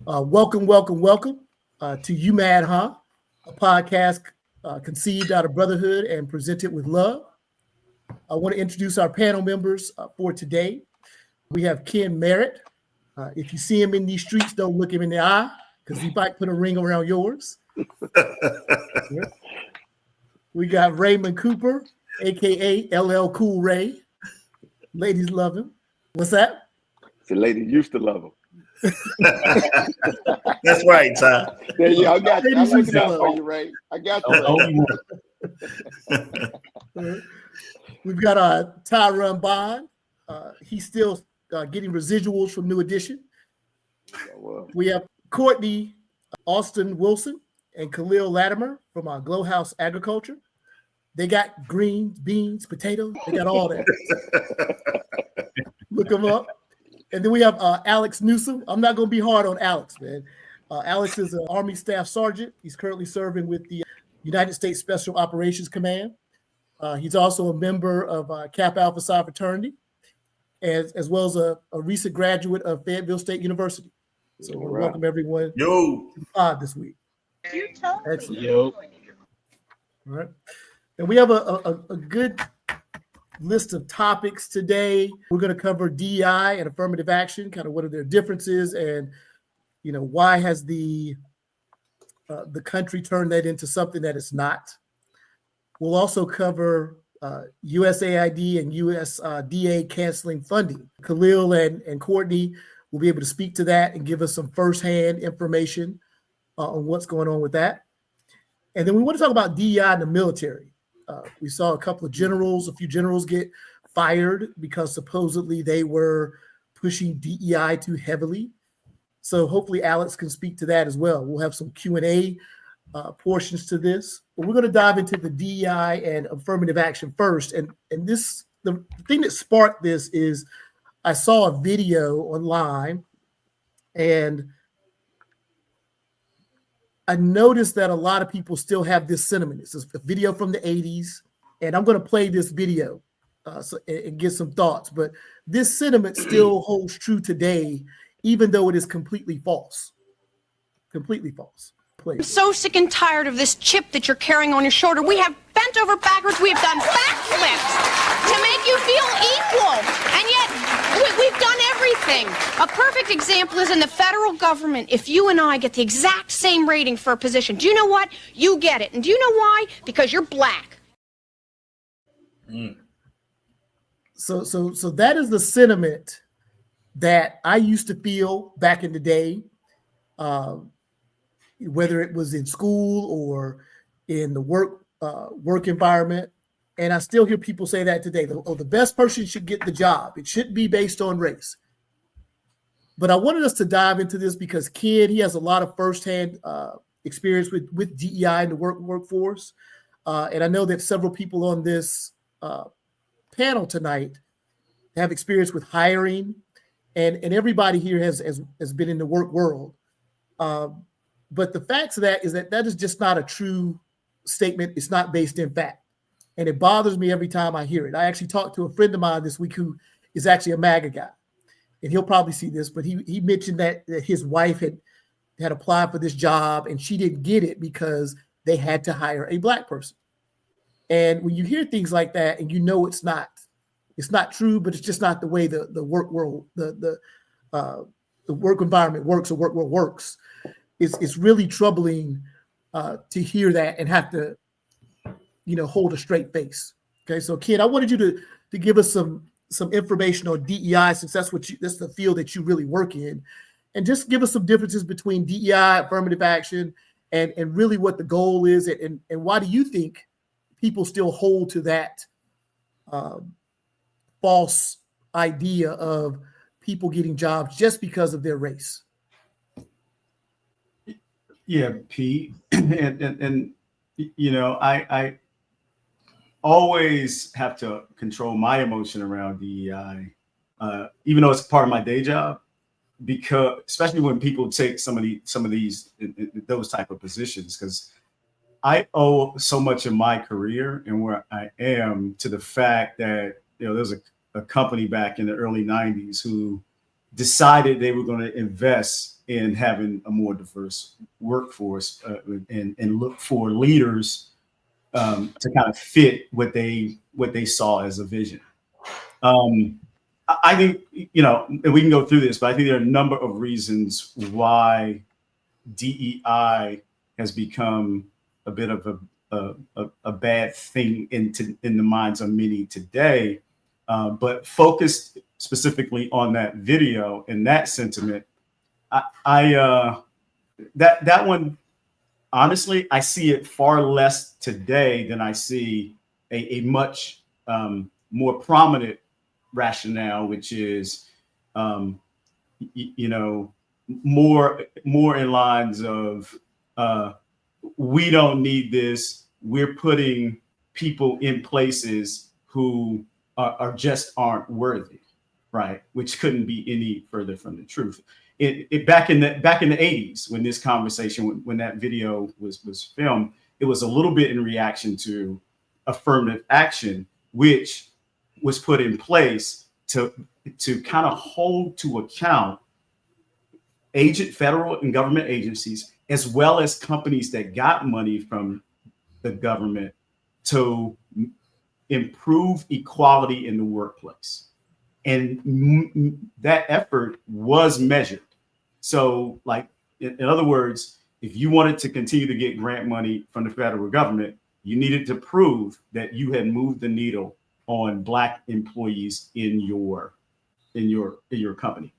Welcome to You Mad Huh, a podcast conceived out of brotherhood and presented with love. I want to introduce our panel members for today. We have Ken Merritt. If you see him in these streets, don't look him in the eye because he might put a ring around yours. Yeah. We got Raymond Cooper, aka LL Cool Ray. Ladies love him. What's that? The ladies used to love him. That's right, Ty. There you go. I got you. I'm looking out for you, Ray. I got you. Ray. We've got Tyrone Bond. He's still getting residuals from New Edition. We have Courtney, Alston Wilson, and Khalil Latimer from Glow House Agriculture. They got greens, beans, potatoes. They got all that. Look them up. And then we have Alex Newsom. I'm not going to be hard on Alex, man. Alex is an Army Staff Sergeant. He's currently serving with the United States Special Operations Command. He's also a member of Kappa Alpha Psi fraternity, as well as a recent graduate of Fayetteville State University. So we welcome everyone to the pod this week. Excellent. Yo. All right. And we have a good list of topics today. We're going to cover DEI and affirmative action, kind of what are their differences, and why has the country turned that into something that it's not. We'll also cover USAID and USDA canceling funding. Khalil and Courtney will be able to speak to that and give us some firsthand information on what's going on with that. And then we want to talk about DEI in the military. We saw a few generals get fired because supposedly they were pushing DEI too heavily. So hopefully Alex can speak to that as well. We'll have some Q&A portions to this. But we're going to dive into the DEI and affirmative action first. And the thing that sparked this is I saw a video online and I noticed that a lot of people still have this sentiment. It's a video from the 80s, and I'm going to play this video and get some thoughts. But this sentiment still holds true today, even though it is completely false. Completely false. I'm so sick and tired of this chip that you're carrying on your shoulder. We have bent over backwards. We have done backflips to make you feel equal. And yet we've done everything. A perfect example is in the federal government. If you and I get the exact same rating for a position, do you know what? You get it. And do you know why? Because you're black. So that is the sentiment that I used to feel back in the day. Whether it was in school or in the work environment. And I still hear people say that today. The best person should get the job. It shouldn't be based on race. But I wanted us to dive into this because Ken, he has a lot of firsthand experience with DEI in the workforce. And I know that several people on this panel tonight have experience with hiring. And everybody here has been in the work world. But the facts of that is that is just not a true statement. It's not based in fact. And it bothers me every time I hear it. I actually talked to a friend of mine this week who is actually a MAGA guy. And he'll probably see this, but he mentioned that his wife had applied for this job and she didn't get it because they had to hire a black person. And when you hear things like that and it's not true, but it's just not the way the work world, the work environment works or work world works. It's really troubling to hear that and have to, hold a straight face. Okay, so Ken, I wanted you to give us some information on DEI since that's the field that you really work in, and just give us some differences between DEI, affirmative action, and really what the goal is, and why do you think people still hold to that false idea of people getting jobs just because of their race? Yeah, Pete, and I always have to control my emotion around DEI, even though it's part of my day job, because especially when people take some of these those type of positions, because I owe so much of my career and where I am to the fact that there's a company back in the early 90s who decided they were going to invest in having a more diverse workforce and look for leaders to kind of fit what they saw as a vision. I think, and we can go through this, but I think there are a number of reasons why DEI has become a bit of a bad thing in the minds of many today. But focused specifically on that video and that sentiment, that one, honestly, I see it far less today than I see a much more prominent rationale, which is, more in lines of we don't need this. We're putting people in places who aren't worthy, right? Which couldn't be any further from the truth. Back in the 80s, when this conversation, when that video was filmed, it was a little bit in reaction to affirmative action, which was put in place to kind of hold to account federal and government agencies, as well as companies that got money from the government to improve equality in the workplace. And that effort was measured. So, like, in other words, if you wanted to continue to get grant money from the federal government, you needed to prove that you had moved the needle on Black employees in your company.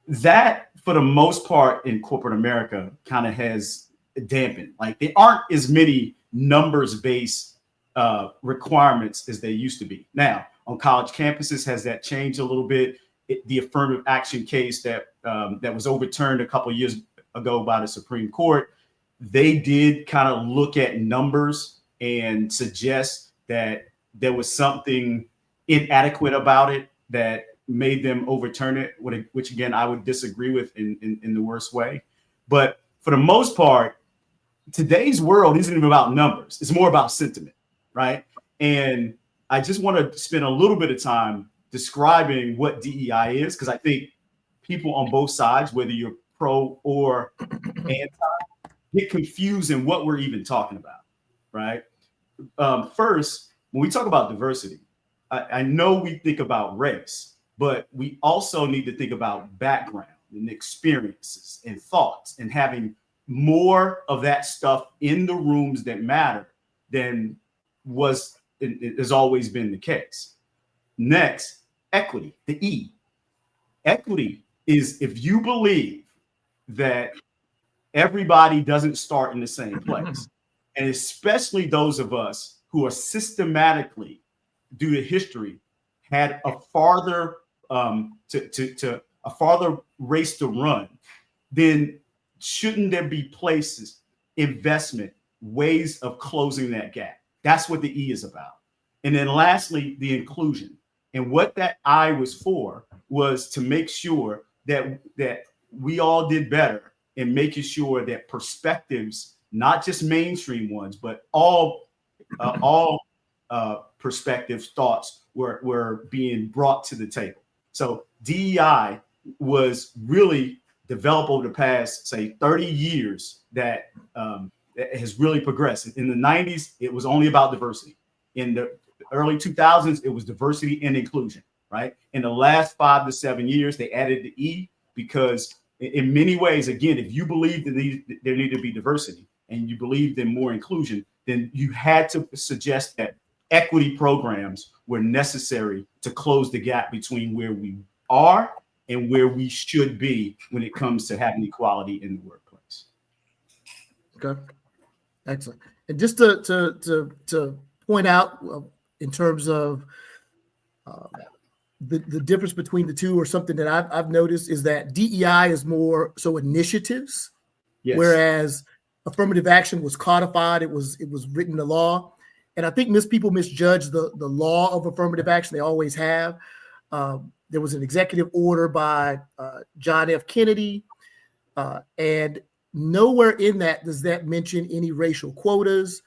That, for the most part, in corporate America, kind of has dampened. Like, there aren't as many numbers-based requirements as they used to be. Now, on college campuses, has that changed a little bit? The affirmative action case that was overturned a couple of years ago by the Supreme Court, they did kind of look at numbers and suggest that there was something inadequate about it that made them overturn it, which again, I would disagree with in the worst way. But for the most part, today's world isn't even about numbers. It's more about sentiment, right? And I just want to spend a little bit of time describing what DEI is, because I think people on both sides, whether you're pro or anti, get confused in what we're even talking about, right? First, when we talk about diversity, I know we think about race, but we also need to think about background and experiences and thoughts, and having more of that stuff in the rooms that matter than has always been the case. Next, equity, the E. Equity is if you believe that everybody doesn't start in the same place, and especially those of us who are systematically, due to history, had a farther a farther race to run, then shouldn't there be places, investment, ways of closing that gap? That's what the E is about. And then lastly, the inclusion. And what that I was for was to make sure that we all did better in making sure that perspectives, not just mainstream ones, but all perspectives, thoughts were being brought to the table. So DEI was really developed over the past, say, 30 years that has really progressed. In the 90s, it was only about diversity. In the early 2000s, it was diversity and inclusion, right? In the last 5 to 7 years, they added the E, because in many ways, again, if you believe that there needed to be diversity and you believed in more inclusion, then you had to suggest that equity programs were necessary to close the gap between where we are and where we should be when it comes to having equality in the workplace. Okay, excellent. And just to point out, in terms of the difference between the two, or something that I've noticed, is that DEI is more so initiatives, yes, whereas affirmative action was codified. It was written in the law. And I think people misjudge the law of affirmative action. They always have. There was an executive order by John F. Kennedy, and nowhere in that does that mention any racial quotas.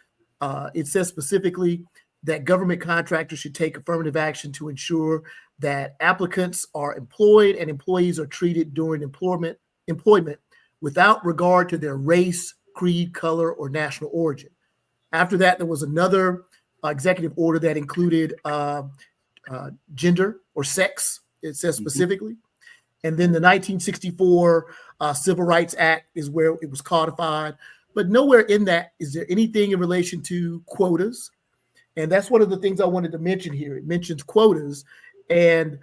It says specifically that government contractors should take affirmative action to ensure that applicants are employed and employees are treated during employment employment without regard to their race, creed, color, or national origin. After that, there was another executive order that included gender or sex, it says specifically. And then the 1964 Civil Rights Act is where it was codified. But nowhere in that is there anything in relation to quotas. And that's one of the things I wanted to mention here. It mentions quotas. And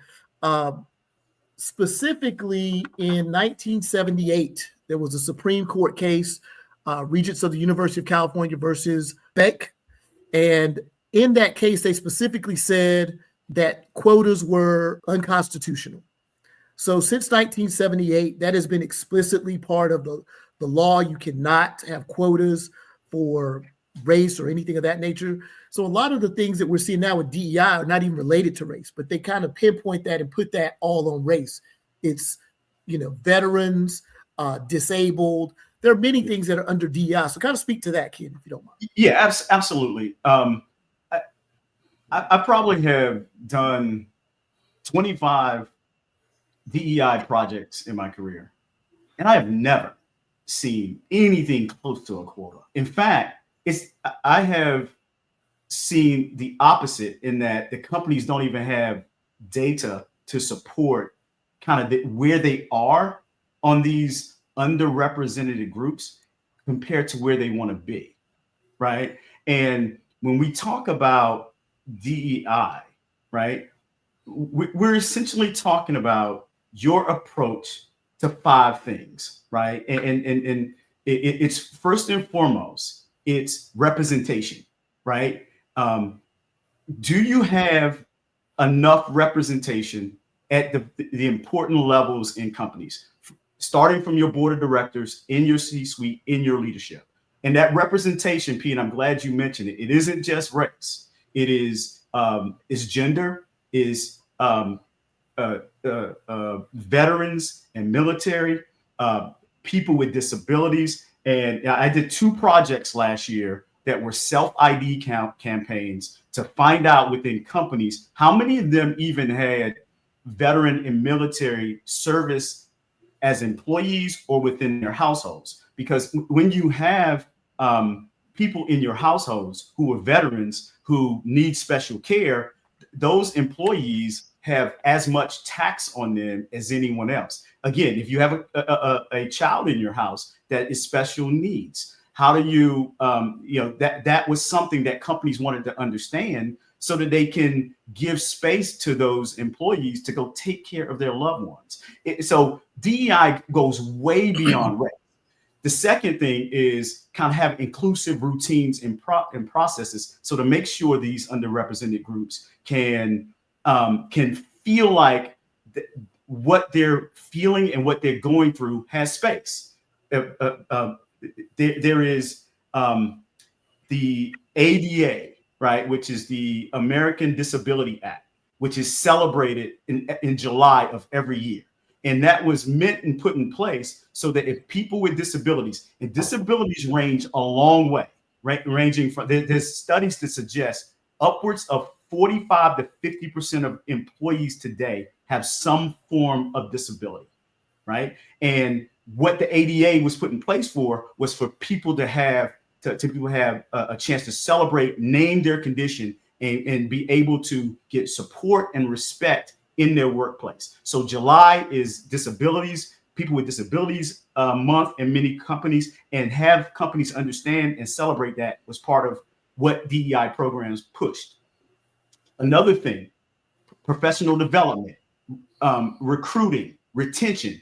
specifically in 1978, there was a Supreme Court case, Regents of the University of California versus Beck. And in that case, they specifically said that quotas were unconstitutional. So since 1978, that has been explicitly part of the law. You cannot have quotas for race or anything of that nature. So a lot of the things that we're seeing now with DEI are not even related to race, but they kind of pinpoint that and put that all on race. It's, veterans, disabled. There are many things that are under DEI. So kind of speak to that, Ken, if you don't mind. Yeah, absolutely. I probably have done 25 DEI projects in my career, and I have never seen anything close to a quota. In fact, I have seen the opposite in that the companies don't even have data to support kind of where they are on these underrepresented groups compared to where they want to be, right? And when we talk about DEI, right, we're essentially talking about your approach to 5 things, right? And it's first and foremost, it's representation, right? Do you have enough representation at the important levels in companies, starting from your board of directors, in your C-suite, in your leadership? And that representation, Pete, I'm glad you mentioned it. It isn't just race. It is gender, is veterans and military, people with disabilities. And I did 2 projects last year that were self-ID campaigns to find out within companies how many of them even had veteran and military service as employees or within their households. Because when you have people in your households who are veterans who need special care, those employees have as much tax on them as anyone else. Again, if you have a child in your house that is special needs, how do you, that was something that companies wanted to understand so that they can give space to those employees to go take care of their loved ones. So DEI goes way beyond race. The second thing is kind of have inclusive routines and processes, so to make sure these underrepresented groups can feel like what they're feeling and what they're going through has space. There is the ADA, right, which is the American Disability Act, which is celebrated in July of every year. And that was meant and put in place so that if people with disabilities, and disabilities range a long way, right, ranging from, there's studies that suggest upwards of 45 to 50% of employees today have some form of disability, right? And what the ADA was put in place for was for people to have a chance to celebrate, name their condition, and be able to get support and respect in their workplace. So July is disabilities, people with disabilities month in many companies, and have companies understand and celebrate that was part of what DEI programs pushed. Another thing, professional development, recruiting, retention,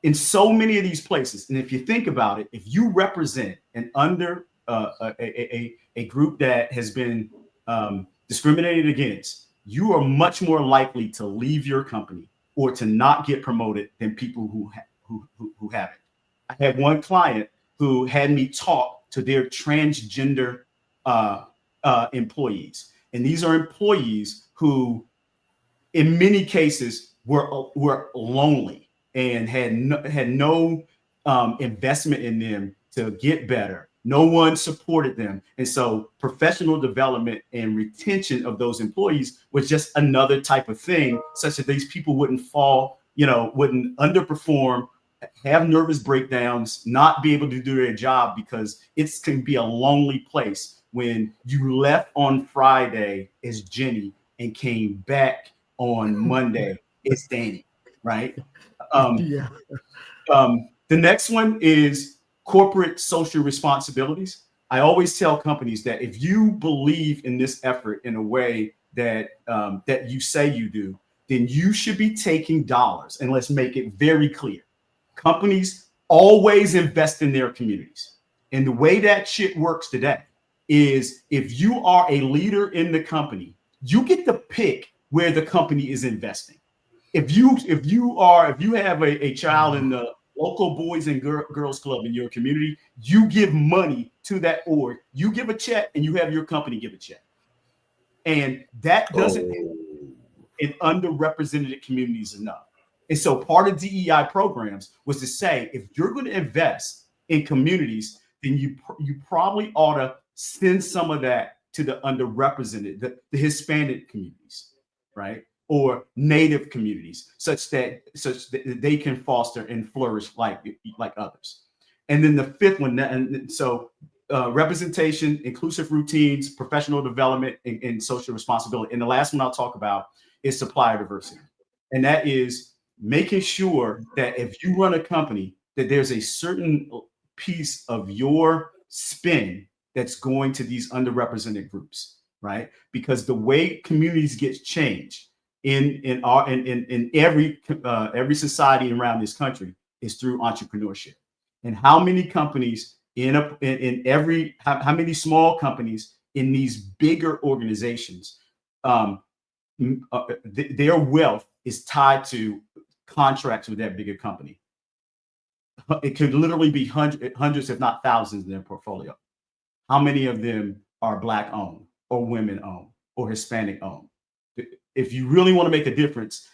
in so many of these places. And if you think about it, if you represent an a group that has been discriminated against, you are much more likely to leave your company or to not get promoted than people who haven't. I had one client who had me talk to their transgender employees, and these are employees who, in many cases, were lonely and had no investment in them to get better. No one supported them. And so professional development and retention of those employees was just another type of thing, such that these people wouldn't fall, wouldn't underperform have nervous breakdowns, not be able to do their job because it can be a lonely place when you left on Friday as Jenny and came back on Monday as Danny, right? Yeah. The next one is corporate social responsibilities. I always tell companies that if you believe in this effort in a way that that you say you do, then you should be taking dollars. And let's make it very clear. Companies always invest in their communities. And the way that shit works today is if you are a leader in the company, you get to pick where the company is investing. If you have a child in the local boys and girls club in your community, you give money to that org. You give a check and you have your company give a check. And that doesn't in underrepresented communities enough. And so part of DEI programs was to say, if you're going to invest in communities, then you probably ought to send some of that to the underrepresented, the Hispanic communities, right? Or Native communities, such that they can foster and flourish like others. And then the fifth one, and so representation, inclusive routines, professional development, and social responsibility. And the last one I'll talk about is supplier diversity. And that is making sure that if you run a company, that there's a certain piece of your spend that's going to these underrepresented groups, right? Because the way communities get changed in every society around this country is through entrepreneurship. And how many companies how many small companies in these bigger organizations, their wealth is tied to contracts with that bigger company. It could literally be hundreds, if not thousands, in their portfolio. How many of them are Black owned or women owned or Hispanic owned? If you really want to make a difference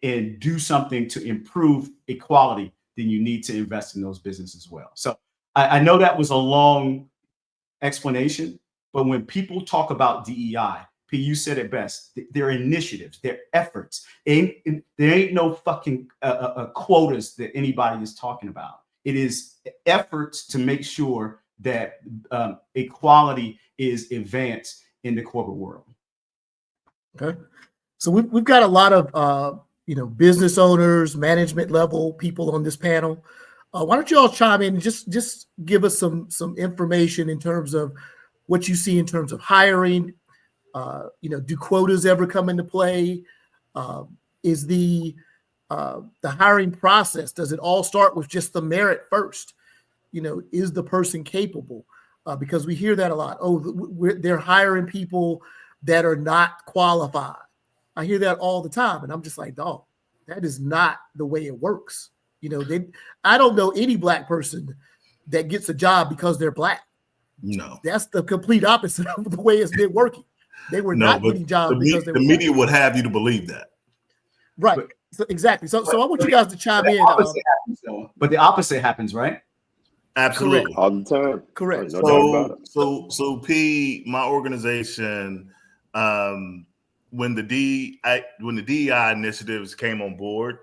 and do something to improve equality, then you need to invest in those businesses as well. So I know that was a long explanation, but when people talk about DEI, P, you said it best. They're initiatives, they're efforts. There ain't no fucking quotas that anybody is talking about. It is efforts to make sure that equality is advanced in the corporate world. Okay. So we've got a lot of business owners, management level people on this panel. Why don't you all chime in and just give us some information in terms of what you see in terms of hiring? Do quotas ever come into play? Is the hiring process, does it all start with just the merit first? Is the person capable? Because we hear that a lot. They're hiring people that are not qualified. I hear that all the time, and I'm just like, dog, that is not the way it works. I don't know any Black person that gets a job because they're Black. No, that's the complete opposite of the way it's been working. They were not getting jobs because the media would have you to believe that. Right. Exactly. So I want you guys to chime in. But the opposite happens, right? Absolutely. Correct. All the time. Correct. No doubt about it. So P, my organization, when the DEI initiatives came on board,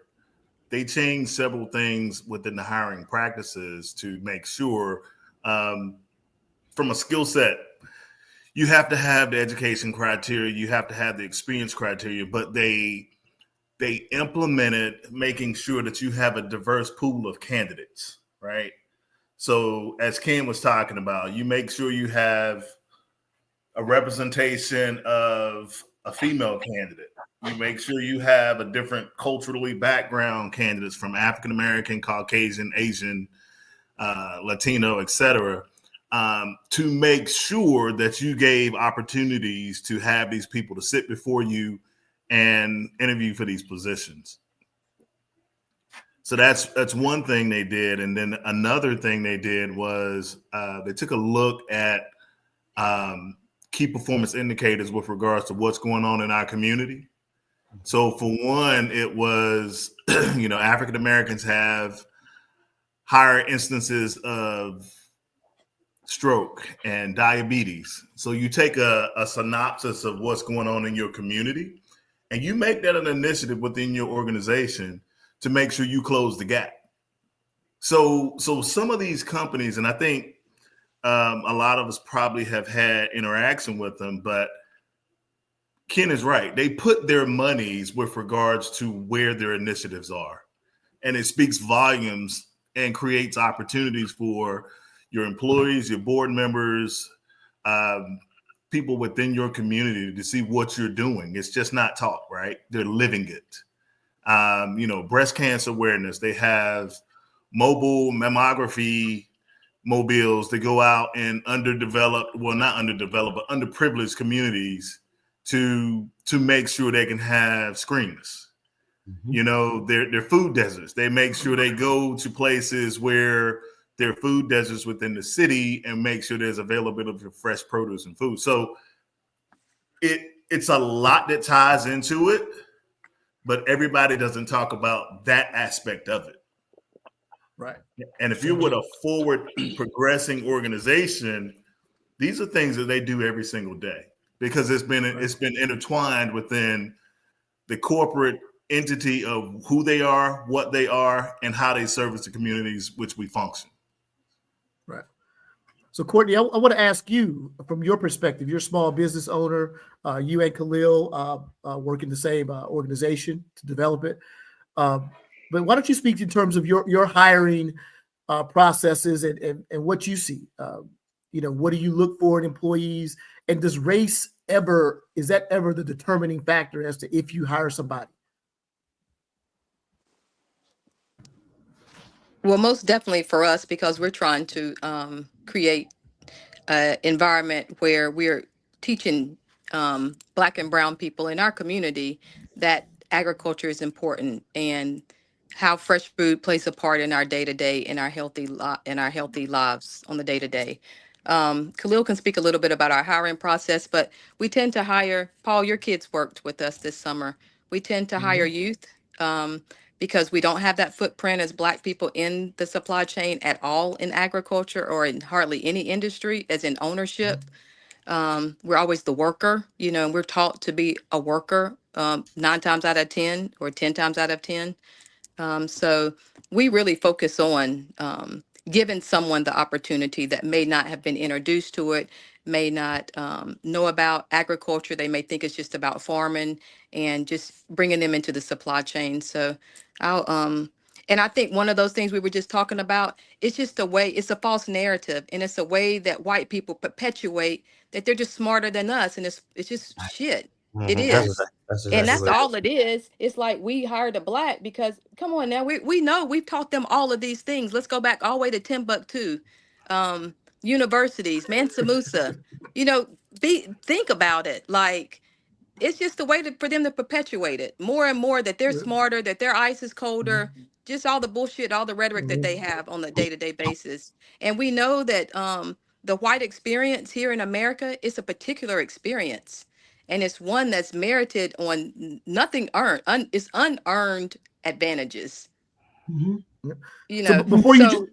they changed several things within the hiring practices to make sure, from a skill set, you have to have the education criteria, you have to have the experience criteria, but they implemented making sure that you have a diverse pool of candidates, right? So as Ken was talking about, you make sure you have a representation of a female candidate. You make sure you have a different culturally background candidates from African-American, Caucasian, Asian, Latino, etc., to make sure that you gave opportunities to have these people to sit before you and interview for these positions. So that's one thing they did. And then another thing they did was they took a look at key performance indicators with regards to what's going on in our community. So for one, it was, African Americans have higher instances of stroke and diabetes. So you take a synopsis of what's going on in your community and you make that an initiative within your organization to make sure you close the gap. So some of these companies, and I think a lot of us probably have had interaction with them, but Ken is right. They put their monies with regards to where their initiatives are, and it speaks volumes and creates opportunities for your employees, your board members, people within your community to see what you're doing. It's just not talk, right? They're living it. Breast cancer awareness. They have mobile mammography mobiles that go out in underdeveloped, well, not underdeveloped, but underprivileged communities to make sure they can have screenings. They're food deserts. They make sure they go to places where there are food deserts within the city and make sure there's availability of fresh produce and food. So it's a lot that ties into it, but everybody doesn't talk about that aspect of it. Right. And if you're with a forward progressing organization, these are things that they do every single day because it's been intertwined within the corporate entity of who they are, what they are, and how they service the communities which we function. Right. So Courtney, I want to ask you from your perspective, you're a small business owner, you and Khalil work in the same organization to develop it. But why don't you speak in terms of your hiring processes and what you see? What do you look for in employees? And does race is that ever the determining factor as to if you hire somebody? Well, most definitely for us, because we're trying to create an environment where we're teaching Black and brown people in our community that agriculture is important and how fresh food plays a part in our day-to-day, in our healthy lives on the day-to-day. Khalil can speak a little bit about our hiring process, but we tend to hire, Paul, your kids worked with us this summer. We tend to hire youth because we don't have that footprint as Black people in the supply chain at all in agriculture or in hardly any industry as in ownership. We're always the worker, and we're taught to be a worker 9 times out of 10 or 10 times out of 10. So we really focus on giving someone the opportunity that may not have been introduced to it, may not know about agriculture. They may think it's just about farming and just bringing them into the supply chain. So and I think one of those things we were just talking about, it's just it's a false narrative. And it's a way that white people perpetuate that they're just smarter than us. And it's just shit. It is. And that's all it is. It's like we hired a Black because, come on now, we know we've taught them all of these things. Let's go back all the way to Timbuktu, universities, Mansa Musa. Think about it. Like, it's just a way for them to perpetuate it more and more, that they're smarter, that their ice is colder, just all the bullshit, all the rhetoric that they have on a day-to-day basis. And we know that the white experience here in America is a particular experience. And it's one that's merited on nothing earned. It's unearned advantages. So before go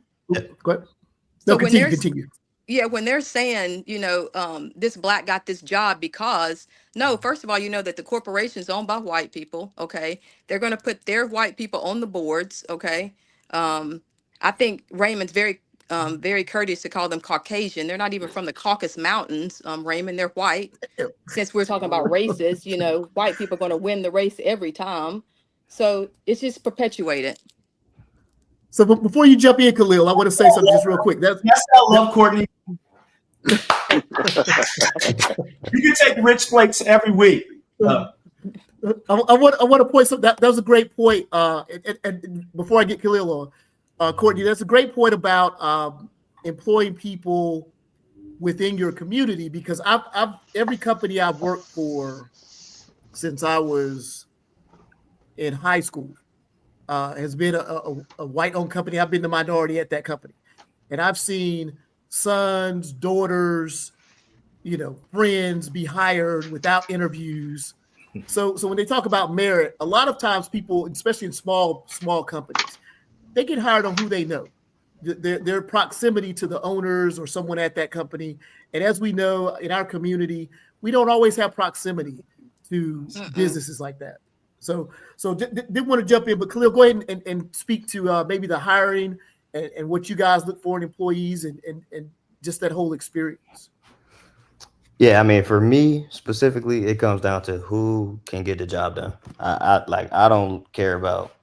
ahead. No, continue. Yeah, when they're saying, this Black got this job because, no, first of all, that the corporation's owned by white people, okay? They're going to put their white people on the boards, okay? I think Raymond's very courteous to call them Caucasian. They're not even from the Caucasus Mountains, Raymond. They're white. Since we're talking about races, white people are going to win the race every time. So it's just perpetuated. So before you jump in, Khalil, I want to say something just real quick. Yes, I love Courtney. You can take rich flakes every week. I want to point something. That was a great point. And before I get Khalil on, Courtney, that's a great point about employing people within your community, because I've every company I've worked for since I was in high school has been a white-owned company. I've been the minority at that company, and I've seen sons, daughters, friends be hired without interviews. So when they talk about merit, a lot of times people, especially in small companies, they get hired on who they know, their proximity to the owners or someone at that company. And as we know, in our community, we don't always have proximity to businesses like that. So didn't want to jump in, but Khalil, go ahead and speak to maybe the hiring and what you guys look for in employees and just that whole experience? Yeah, I mean, for me specifically, it comes down to who can get the job done. I don't care about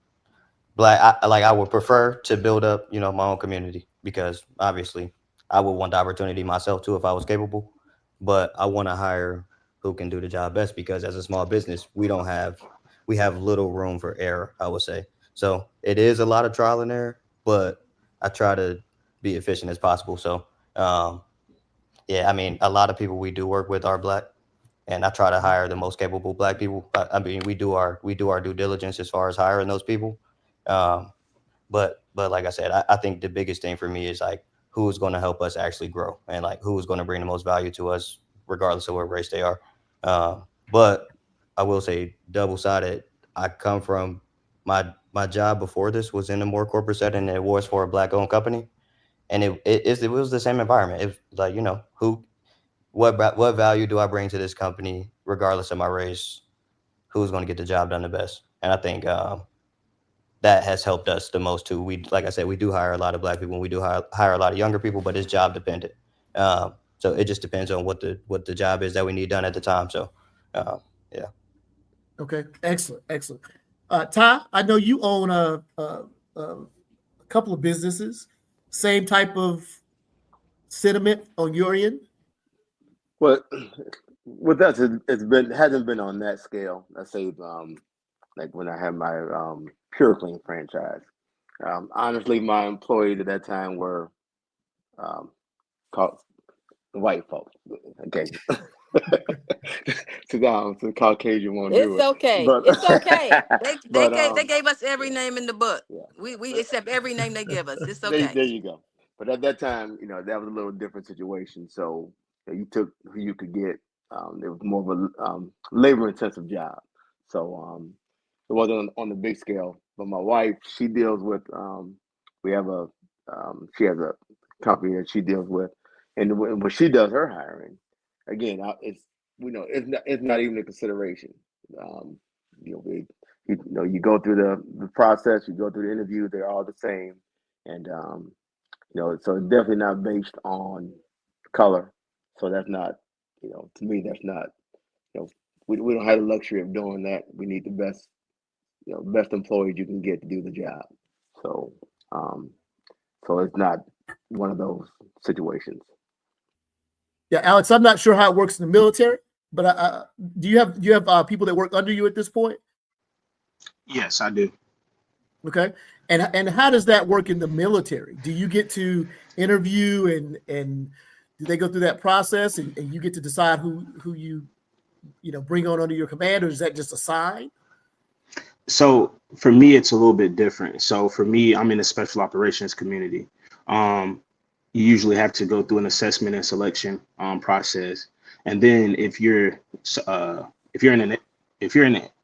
black. I would prefer to build up, my own community, because obviously I would want the opportunity myself too if I was capable. But I want to hire who can do the job best, because as a small business, we have little room for error, I would say. So it is a lot of trial and error, but I try to be efficient as possible. So yeah, I mean, a lot of people we do work with are black, and I try to hire the most capable black people. I mean, we do our due diligence as far as hiring those people. But like I said, I think the biggest thing for me is like who's going to help us actually grow, and like who's going to bring the most value to us, regardless of what race they are. But I will say, double-sided. I come from my job before this was in a more corporate setting. It was for a black-owned company, and it was the same environment. It was like, what value do I bring to this company, regardless of my race? Who's going to get the job done the best? And I think that has helped us the most too. Like I said, we do hire a lot of black people, and we do hire a lot of younger people, but it's job dependent. So it just depends on what the job is that we need done at the time. So yeah. Okay, excellent. Ty, I know you own a couple of businesses. Same type of sentiment on your end? Well, with us, hasn't been on that scale. I say, like when I had my Pure Clean franchise. Honestly, my employees at that time were called white folks. Okay. To the Caucasian won't do it. It's okay. But, It's okay. They but, gave us every name in the book. Yeah. We accept every name they give us. It's there okay. you go. But at that time, that was a little different situation. So you took who you could get. It was more of a labor-intensive job. So it wasn't on the big scale. But my wife, she deals with. She has a company that she deals with, and when she does her hiring, again, it's not even a consideration. You go through the process, you go through the interview, they're all the same, and so it's definitely not based on color. So that's not, to me, that's not, we don't have the luxury of doing that. We need the best, best employees you can get to do the job. So, so it's not one of those situations. Yeah, Alex, I'm not sure how it works in the military, but do you have people that work under you at this point? Yes, I do. Okay, and how does that work in the military? Do you get to interview and do they go through that process and you get to decide who you bring on under your command, or is that just a sign? So for me, it's a little bit different. So for me, I'm in the special operations community. You usually have to go through an assessment and selection process, and then if you're an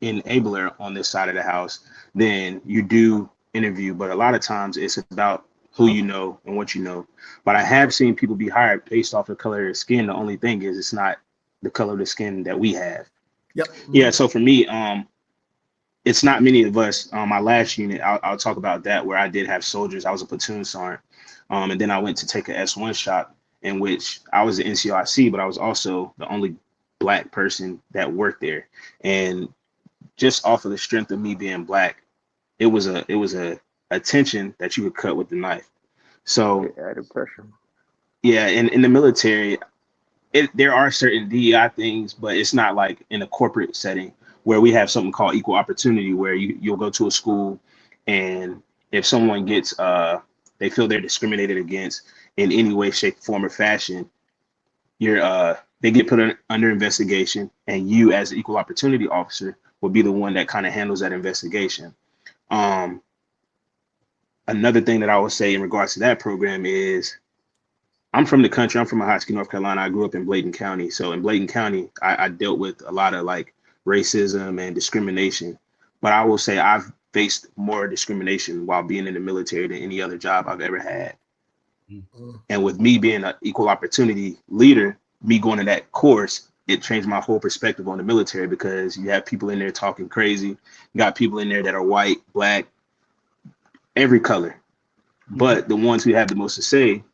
enabler on this side of the house, then you do interview. But a lot of times it's about who you know and what you know. But I have seen people be hired based off the color of their skin. The only thing is it's not the color of the skin that we have. Yep. Yeah. So for me, it's not many of us. My last unit, I'll talk about that, where I did have soldiers. I was a platoon sergeant. And then I went to take an S1 shot, in which I was an NCOIC, but I was also the only Black person that worked there. And just off of the strength of me being Black, it was a tension that you could cut with the knife. So added pressure. Yeah, in the military, there are certain DEI things, but it's not like in a corporate setting where we have something called equal opportunity, where you'll go to a school, and if someone gets they feel they're discriminated against in any way, shape, form, or fashion, they get put under investigation, and you as the equal opportunity officer will be the one that kind of handles that investigation. Another thing that I would say in regards to that program is, I'm from the country. I'm from Ahoskie, North Carolina. I grew up in Bladen County. So in Bladen County, I dealt with a lot of like racism and discrimination. But I will say I've faced more discrimination while being in the military than any other job I've ever had. Mm-hmm. And with me being an equal opportunity leader, me going to that course, it changed my whole perspective on the military, because you have people in there talking crazy. You got people in there that are white, Black, every color. But the ones who have the most to say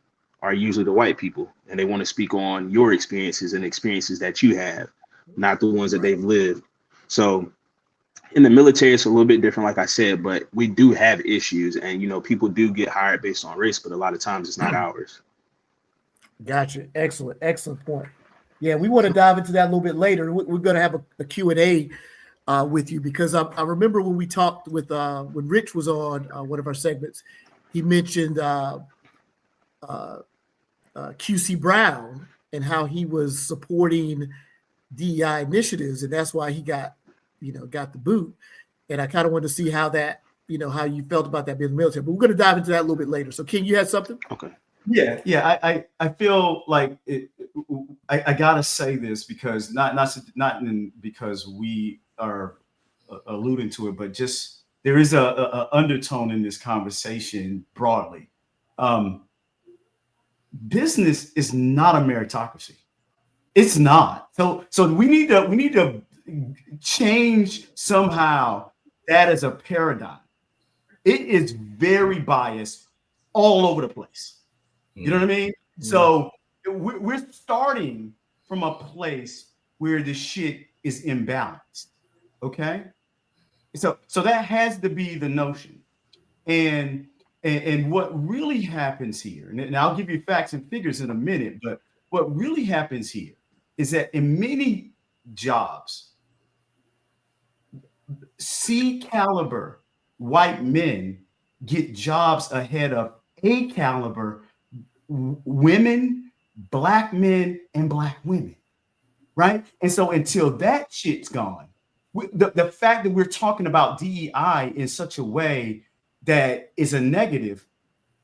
are usually the white people, and they want to speak on your experiences and experiences that you have, not the ones that they've lived. So in the military, it's a little bit different, like I said, but we do have issues, and people do get hired based on race, but a lot of times it's not ours. Gotcha. Excellent point. Yeah, we want to dive into that a little bit later. We're going to have a Q&A with you, because I remember when we talked with when Rich was on one of our segments, he mentioned QC Brown and how he was supporting DEI initiatives, and that's why he got the boot. And I kind of wanted to see how that, how you felt about that being in the military. But we're going to dive into that a little bit later. So, King, you had something? Okay. Yeah. I feel like I gotta say this because not because we are alluding to it, but just there is a undertone in this conversation broadly. Business is not a meritocracy. It's not. So we need to change somehow that as a paradigm. It is very biased all over the place. You know what I mean? Mm-hmm. So we're starting from a place where the shit is imbalanced. Okay. So that has to be the notion. And what really happens here, and I'll give you facts and figures in a minute, but what really happens here is that in many jobs, C caliber white men get jobs ahead of A caliber women, black men, and black women, right? And so until that shit's gone, the fact that we're talking about DEI in such a way that is a negative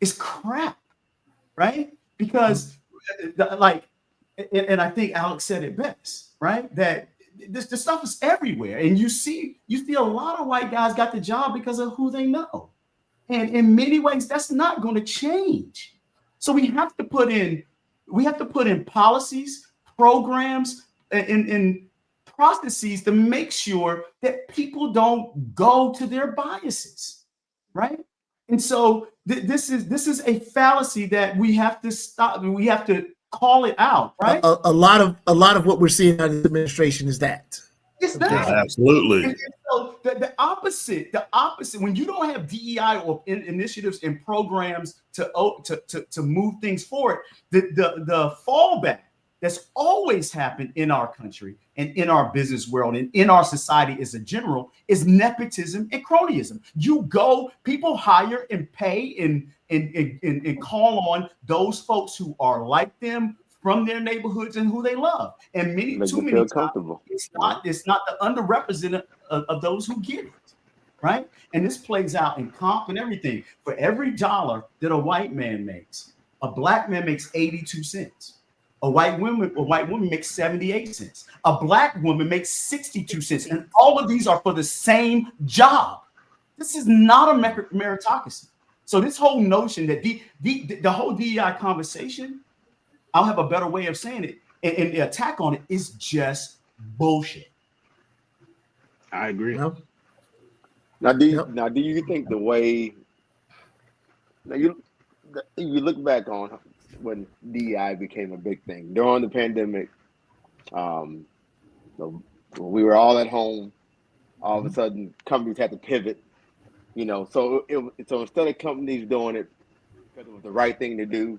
is crap, right? Because and I think Alex said it best, right? That this stuff is everywhere, and you see a lot of white guys got the job because of who they know, and in many ways that's not going to change. So we have to put in policies, programs, and processes to make sure that people don't go to their biases, right? And so this is a fallacy that we have to stop. We have to call it out, right? A lot of what we're seeing out of this administration is that. It's that. Absolutely. And so the opposite, when you don't have DEI or initiatives and programs to move things forward, the fallback that's always happened in our country and in our business world and in our society as a general is nepotism and cronyism. People hire and pay and call on those folks who are like them from their neighborhoods and who they love. And too many times it's not the underrepresented of those who get it, right? And this plays out in comp and everything. For every dollar that a white man makes, a black man makes 82 cents. A white woman makes 78 cents. A black woman makes 62 cents. And all of these are for the same job. This is not a meritocracy. So this whole notion that the whole DEI conversation, I'll have a better way of saying it, and the attack on it is just bullshit. I agree. Well, Now, do you think the way you look back on when DEI became a big thing during the pandemic, when we were all at home, all of a sudden companies had to pivot, so instead of companies doing it because it was the right thing to do,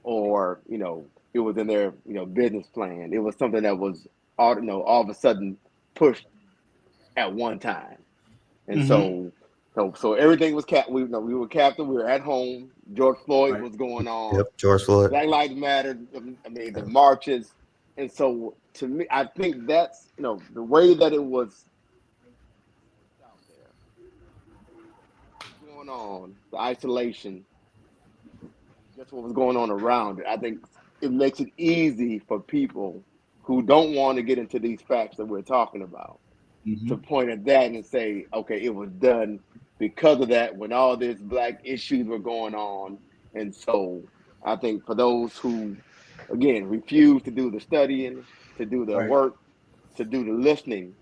or it was in their business plan, it was something that was all of a sudden pushed at one time, and so everything was capped. We were captive. We were at home. George Floyd was going on. Yep, George Floyd. Black Lives Matter. The marches, and so to me, I think that's the way that it was out there going on, the isolation, just what was going on around it. I think it makes it easy for people who don't want to get into these facts that we're talking about to point at that and say, okay, it was done because of that when all these black issues were going on. And so I think for those who, again, refuse to do the studying, to do the work, to do the listening,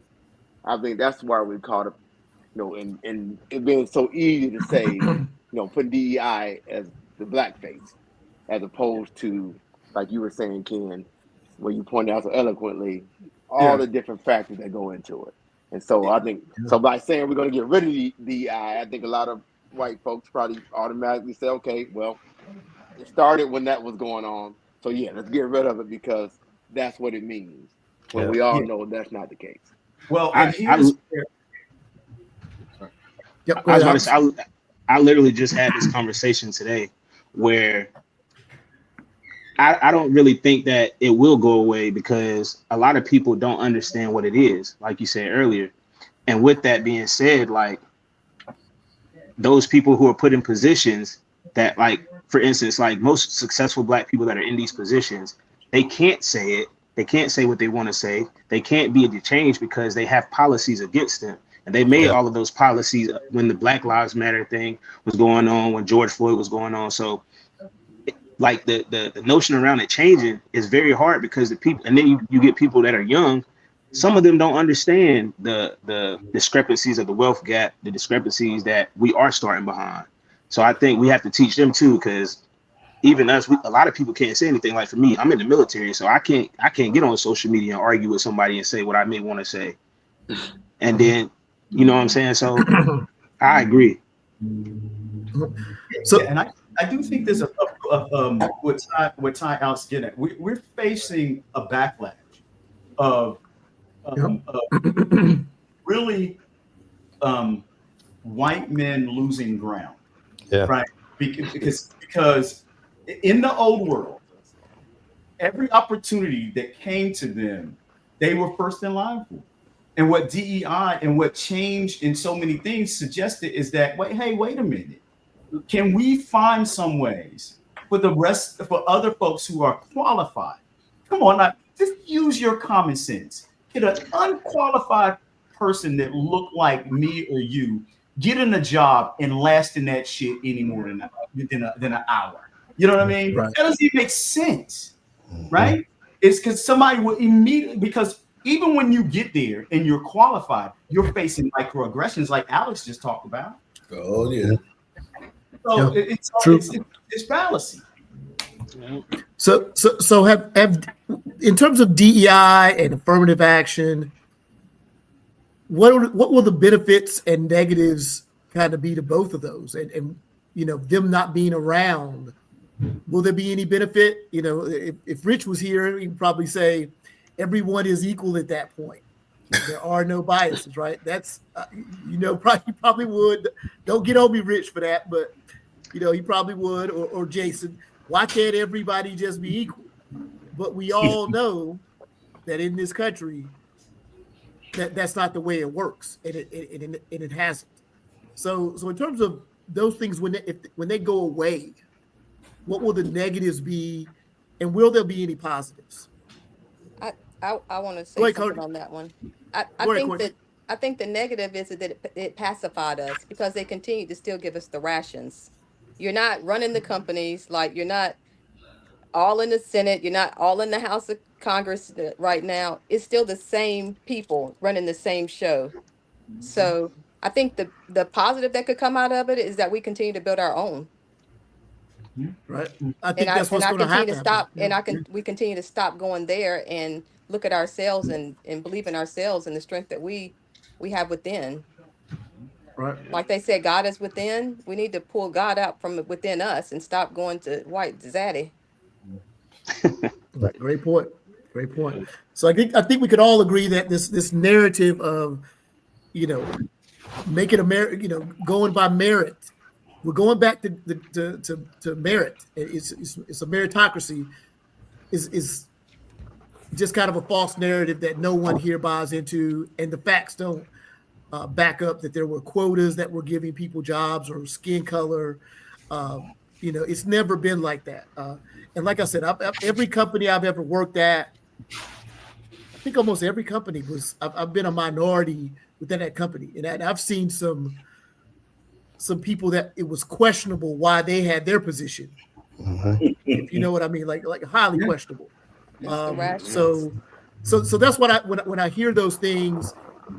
I think that's why we caught up, and it being so easy to say, putting DEI as the black face, as opposed to, like you were saying, Ken, where you pointed out so eloquently, all Yeah. the different factors that go into it. And so I think, so by saying we're going to get rid of the DEI, I think a lot of white folks probably automatically say, okay, well, it started when that was going on. So yeah, let's get rid of it because that's what it means. When Yeah. we all Yeah. know that's not the case. Well, I, and here's where, Yep, go I was ahead, about to Alex. say, I literally just had this conversation today where I don't really think that it will go away because a lot of people don't understand what it is, like you said earlier. And with that being said, like those people who are put in positions that, like, for instance, like most successful black people that are in these positions, they can't say it. They can't say what they want to say. They can't be the change because they have policies against them. And they made Yeah. all of those policies when the Black Lives Matter thing was going on, when George Floyd was going on. So like the notion around it changing is very hard because the people, and then you get people that are young. Some of them don't understand the discrepancies of the wealth gap, the discrepancies that we are starting behind. So I think we have to teach them too, because even us, a lot of people can't say anything. Like for me, I'm in the military, so I can't get on social media and argue with somebody and say what I may want to say. And then, you know what I'm saying? So I agree. So yeah, and I do think there's what Ty Alex getting at. We're facing a backlash of really white men losing ground, Yeah. right? Because in the old world, every opportunity that came to them, they were first in line for. And what DEI and what changed in so many things suggested is that, wait a minute. Can we find some ways for other folks who are qualified? Come on, now, just use your common sense. Get an unqualified person that look like me or you, get in a job and last in that shit any more than an hour. You know what I mean? Right. That doesn't even make sense, right? It's because somebody will immediately, because even when you get there and you're qualified, you're facing microaggressions like Alex just talked about. Oh yeah. So Yeah, it's true. it's fallacy. So have in terms of DEI and affirmative action, what will the benefits and negatives kind of be to both of those? And them not being around, will there be any benefit? If Rich was here, he'd probably say everyone is equal at that point. There are no biases, right? That's probably would. Don't get on me, Rich, for that, but he probably would, or Jason. Why can't everybody just be equal? But we all know that in this country, that's not the way it works, and it hasn't. So in terms of those things, when they go away, what will the negatives be, and will there be any positives? I want to Go say ahead, something Courtney. on that one. Go ahead, Courtney. I think the negative is that it pacified us because they continue to still give us the rations. You're not running the companies, like you're not all in the Senate, you're not all in the House of Congress right now. It's still the same people running the same show. So I think the positive that could come out of it is that we continue to build our own. Right. I think that's what's I going to continue happen. to stop, Yeah. and we continue to stop going there and look at ourselves and believe in ourselves and the strength that we have within. Right. Like they said, God is within. We need to pull God out from within us and stop going to white zaddy. Right. Great point. Great point. So I think we could all agree that this narrative of making America, going by merit. We're going back to merit. It's a meritocracy. Is just kind of a false narrative that no one here buys into, and the facts don't back up that there were quotas that were giving people jobs or skin color. It's never been like that. And like I said, every company I've ever worked at, I think almost every company I've been a minority within that company, and I've seen some people that it was questionable why they had their position. If you know what I mean, like highly questionable. So that's what when I hear those things,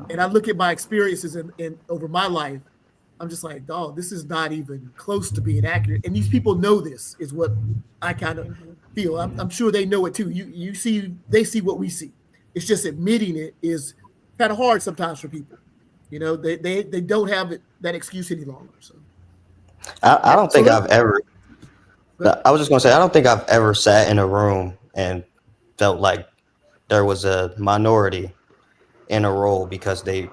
and I look at my experiences in over my life, I'm just like, dog, this is not even close to being accurate. And these people know this is what I kind of feel. I'm sure they know it too. You see, they see what we see. It's just admitting it is kind of hard sometimes for people. You know, they don't have that excuse any longer. So I don't think I've ever. I was just gonna say, I don't think I've ever sat in a room and felt like there was a minority in a role because they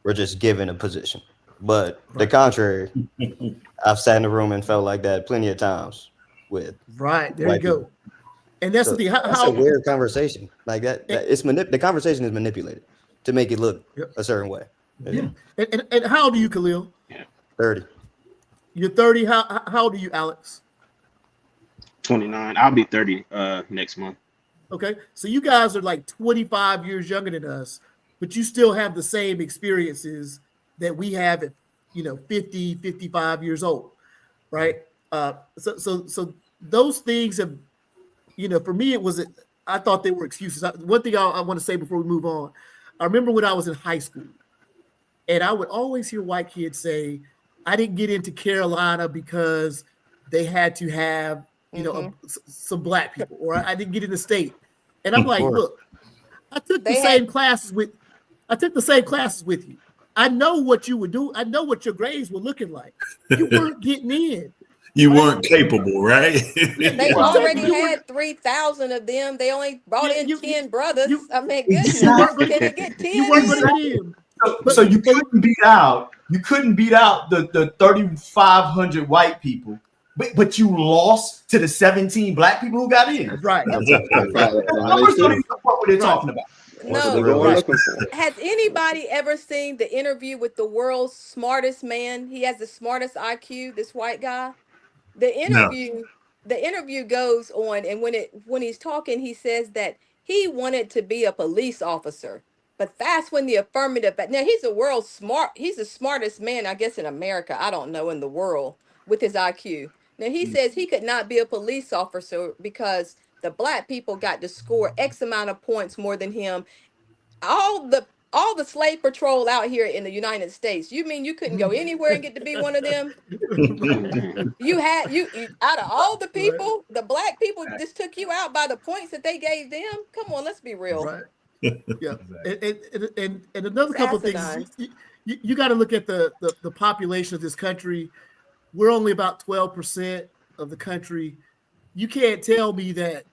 were just given a position. But the contrary, I've sat in a room and felt like that plenty of times with there you go. people. And that's the thing. That's a weird conversation. Like that the conversation is manipulated to make it look a certain way. Yeah. And how old are you, Khalil? 30. You're 30. How old are you, Alex? 29. I'll be 30 next month. Okay. So you guys are like 25 years younger than us, but you still have the same experiences that we have at, 50, 55 years old. Right. So those things have, for me, I thought they were excuses. One thing I want to say before we move on, I remember when I was in high school and I would always hear white kids say, I didn't get into Carolina because they had to have, some black people, or I didn't get into state. And I'm like, look, I took the same classes with you. I know what you would do. I know what your grades were looking like. You weren't getting in. You weren't capable, right? They already had 3,000 of them. They only brought in 10 brothers. I mean, goodness, can they get 10? You weren't going to get in. So you couldn't beat out. You couldn't beat out the 3,500 white people, but you lost to the 17 black people who got in. Right. Numbers don't even support what they're talking about. No. Has anybody ever seen the interview with the world's smartest man? He has the smartest IQ, this white guy. The interview goes on, and when he's talking, he says that he wanted to be a police officer. But that's when the affirmative. Now he's the smartest man, I guess, in America. I don't know, in the world, with his IQ. Now he says he could not be a police officer because the black people got to score X amount of points more than him. All the slave patrol out here in the United States. You mean you couldn't go anywhere and get to be one of them? You out of all the people, the black people just took you out by the points that they gave them. Come on, let's be real. Right. Yeah. And another couple of things. You got to look at the population of this country. We're only about 12% of the country. You can't tell me that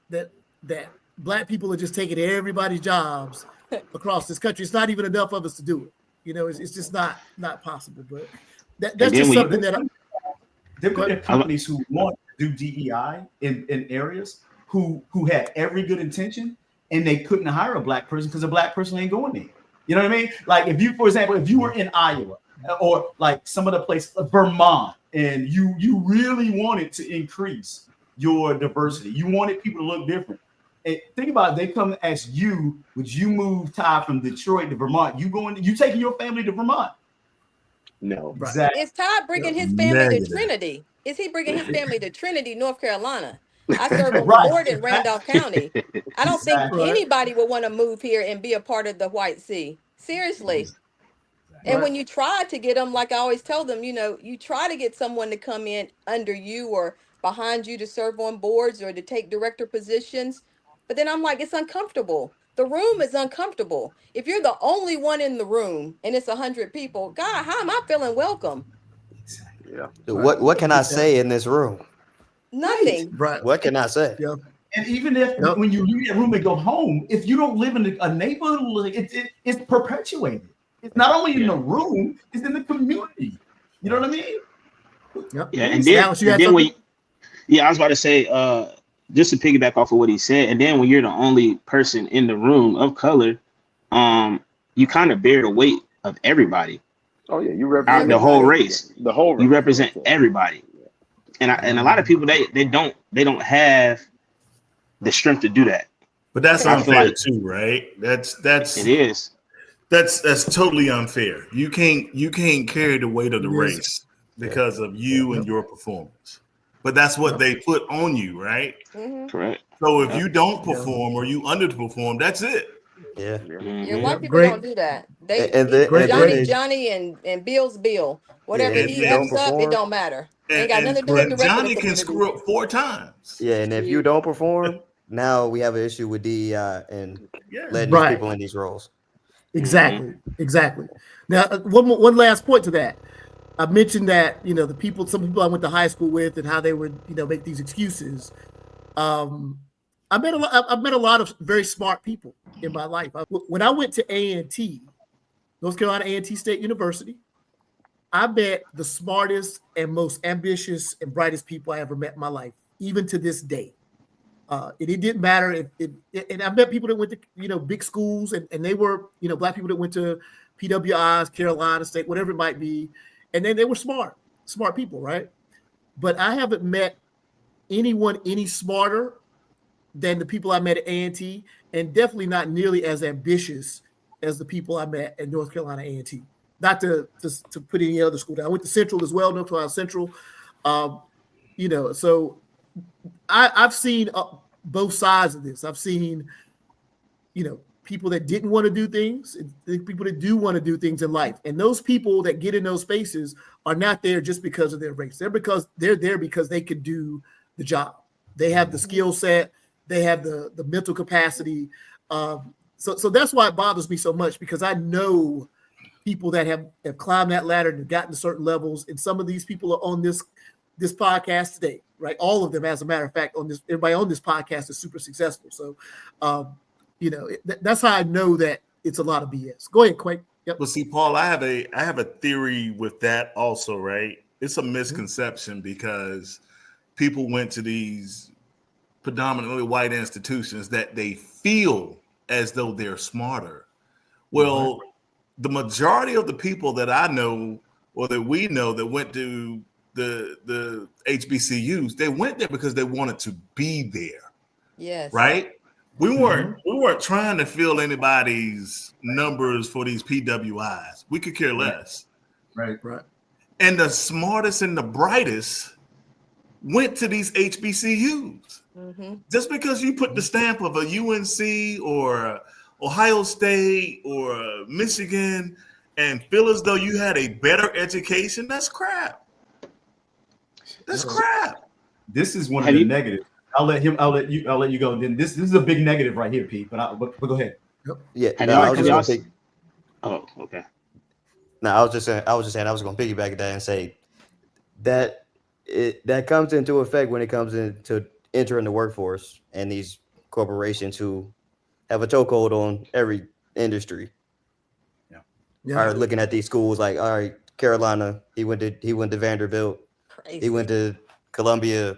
black people are just taking everybody's jobs across this country. It's not even enough of us to do it. It's just not possible. But that's just something that there are companies who want to do DEI in areas who had every good intention, and they couldn't hire a black person because a black person ain't going there. You know what I mean? Like for example, if you were in Iowa or like some of the places, Vermont, and you really wanted to increase your diversity, you wanted people to look different. And think about it, they come to ask you, would you move Ty from Detroit to Vermont? You taking your family to Vermont? No. Exactly. Is Ty bringing his family to Trinity? Is he bringing his family to Trinity, North Carolina? I serve on the board in Randolph County. I don't think anybody would want to move here and be a part of the White Sea. Seriously. And when you try to get them, like I always tell them, you try to get someone to come in under you or behind you to serve on boards or to take director positions. But then I'm like, it's uncomfortable. The room is uncomfortable. If you're the only one in the room and it's 100 people, God, how am I feeling welcome? Yeah. What can I say in this room? Nothing. Right. What can I say? Yeah. And even if when you leave that room and go home, if you don't live in a neighborhood, it's perpetuated. It's not only in the room, it's in the community. You know what I mean? Yep. Yeah, and then I was about to say, just to piggyback off of what he said, and then when you're the only person in the room of color, you kind of bear the weight of everybody. Oh yeah, you represent the whole race. The whole race. You represent everybody, and a lot of people they don't have the strength to do that. But that's unfair too, right? That's it is. That's totally unfair. You can't carry the weight of the race because of you and your performance. But that's what they put on you, right? Mm-hmm. Correct. So if you don't perform or you underperform, that's it. Yeah. Yeah, white people Great. don't do that. They And then Johnny, they, Johnny, and Bill's Bill. yeah, Whatever and if he you don't F's up, it perform, don't matter. Ain't got nothing to And, do with Great. the and rest of the Johnny can community. screw up 4 times. yeah, and if you don't perform, now we have an issue with DEI and Yeah. letting these Right. people in these roles. Exactly. Exactly. Now, one last point to that. I mentioned that, some people I went to high school with and how they would, make these excuses. I've met a lot of very smart people in my life. When I went to A&T, North Carolina A&T State University, I met the smartest and most ambitious and brightest people I ever met in my life, even to this day. It didn't matter and I met people that went to, big schools and they were, Black people that went to PWIs, Carolina State, whatever it might be. And then they were smart people, right? But I haven't met anyone any smarter than the people I met at A&T, and definitely not nearly as ambitious as the people I met at North Carolina A&T. Not to put any other school down. I went to Central as well, North Carolina Central. So I've seen both sides of this. I've seen, people that didn't want to do things, and people that do want to do things in life. And those people that get in those spaces are not there just because of their race. They're there because they can do the job. They have the skill set. They have the mental capacity. So that's why it bothers me so much, because I know people that have climbed that ladder and gotten to certain levels. And some of these people are on this podcast today, right? All of them, as a matter of fact, everybody on this podcast is super successful. So, that's how I know that it's a lot of BS. Go ahead, Quake. Yep. Well, see, Paul, I have a theory with that also, right? It's a misconception because people went to these predominantly white institutions that they feel as though they're smarter. Well, the majority of the people that I know or that we know that went to the HBCUs, they went there because they wanted to be there. Yes. Right? We weren't trying to fill anybody's numbers for these PWIs. We could care less. Right. And the smartest and the brightest went to these HBCUs. Just because you put the stamp of a UNC or Ohio State or Michigan and feel as though you had a better education, that's crap. That's crap. This is one of the negatives. I'll let you go. Then this is a big negative right here, Pete. But go ahead. Yeah. I was just saying I was going to piggyback that and say that that comes into effect when it comes into entering the workforce and these corporations who have a chokehold on every industry. Are looking at these schools like, all right, Carolina, he went to Vanderbilt, he went to Columbia.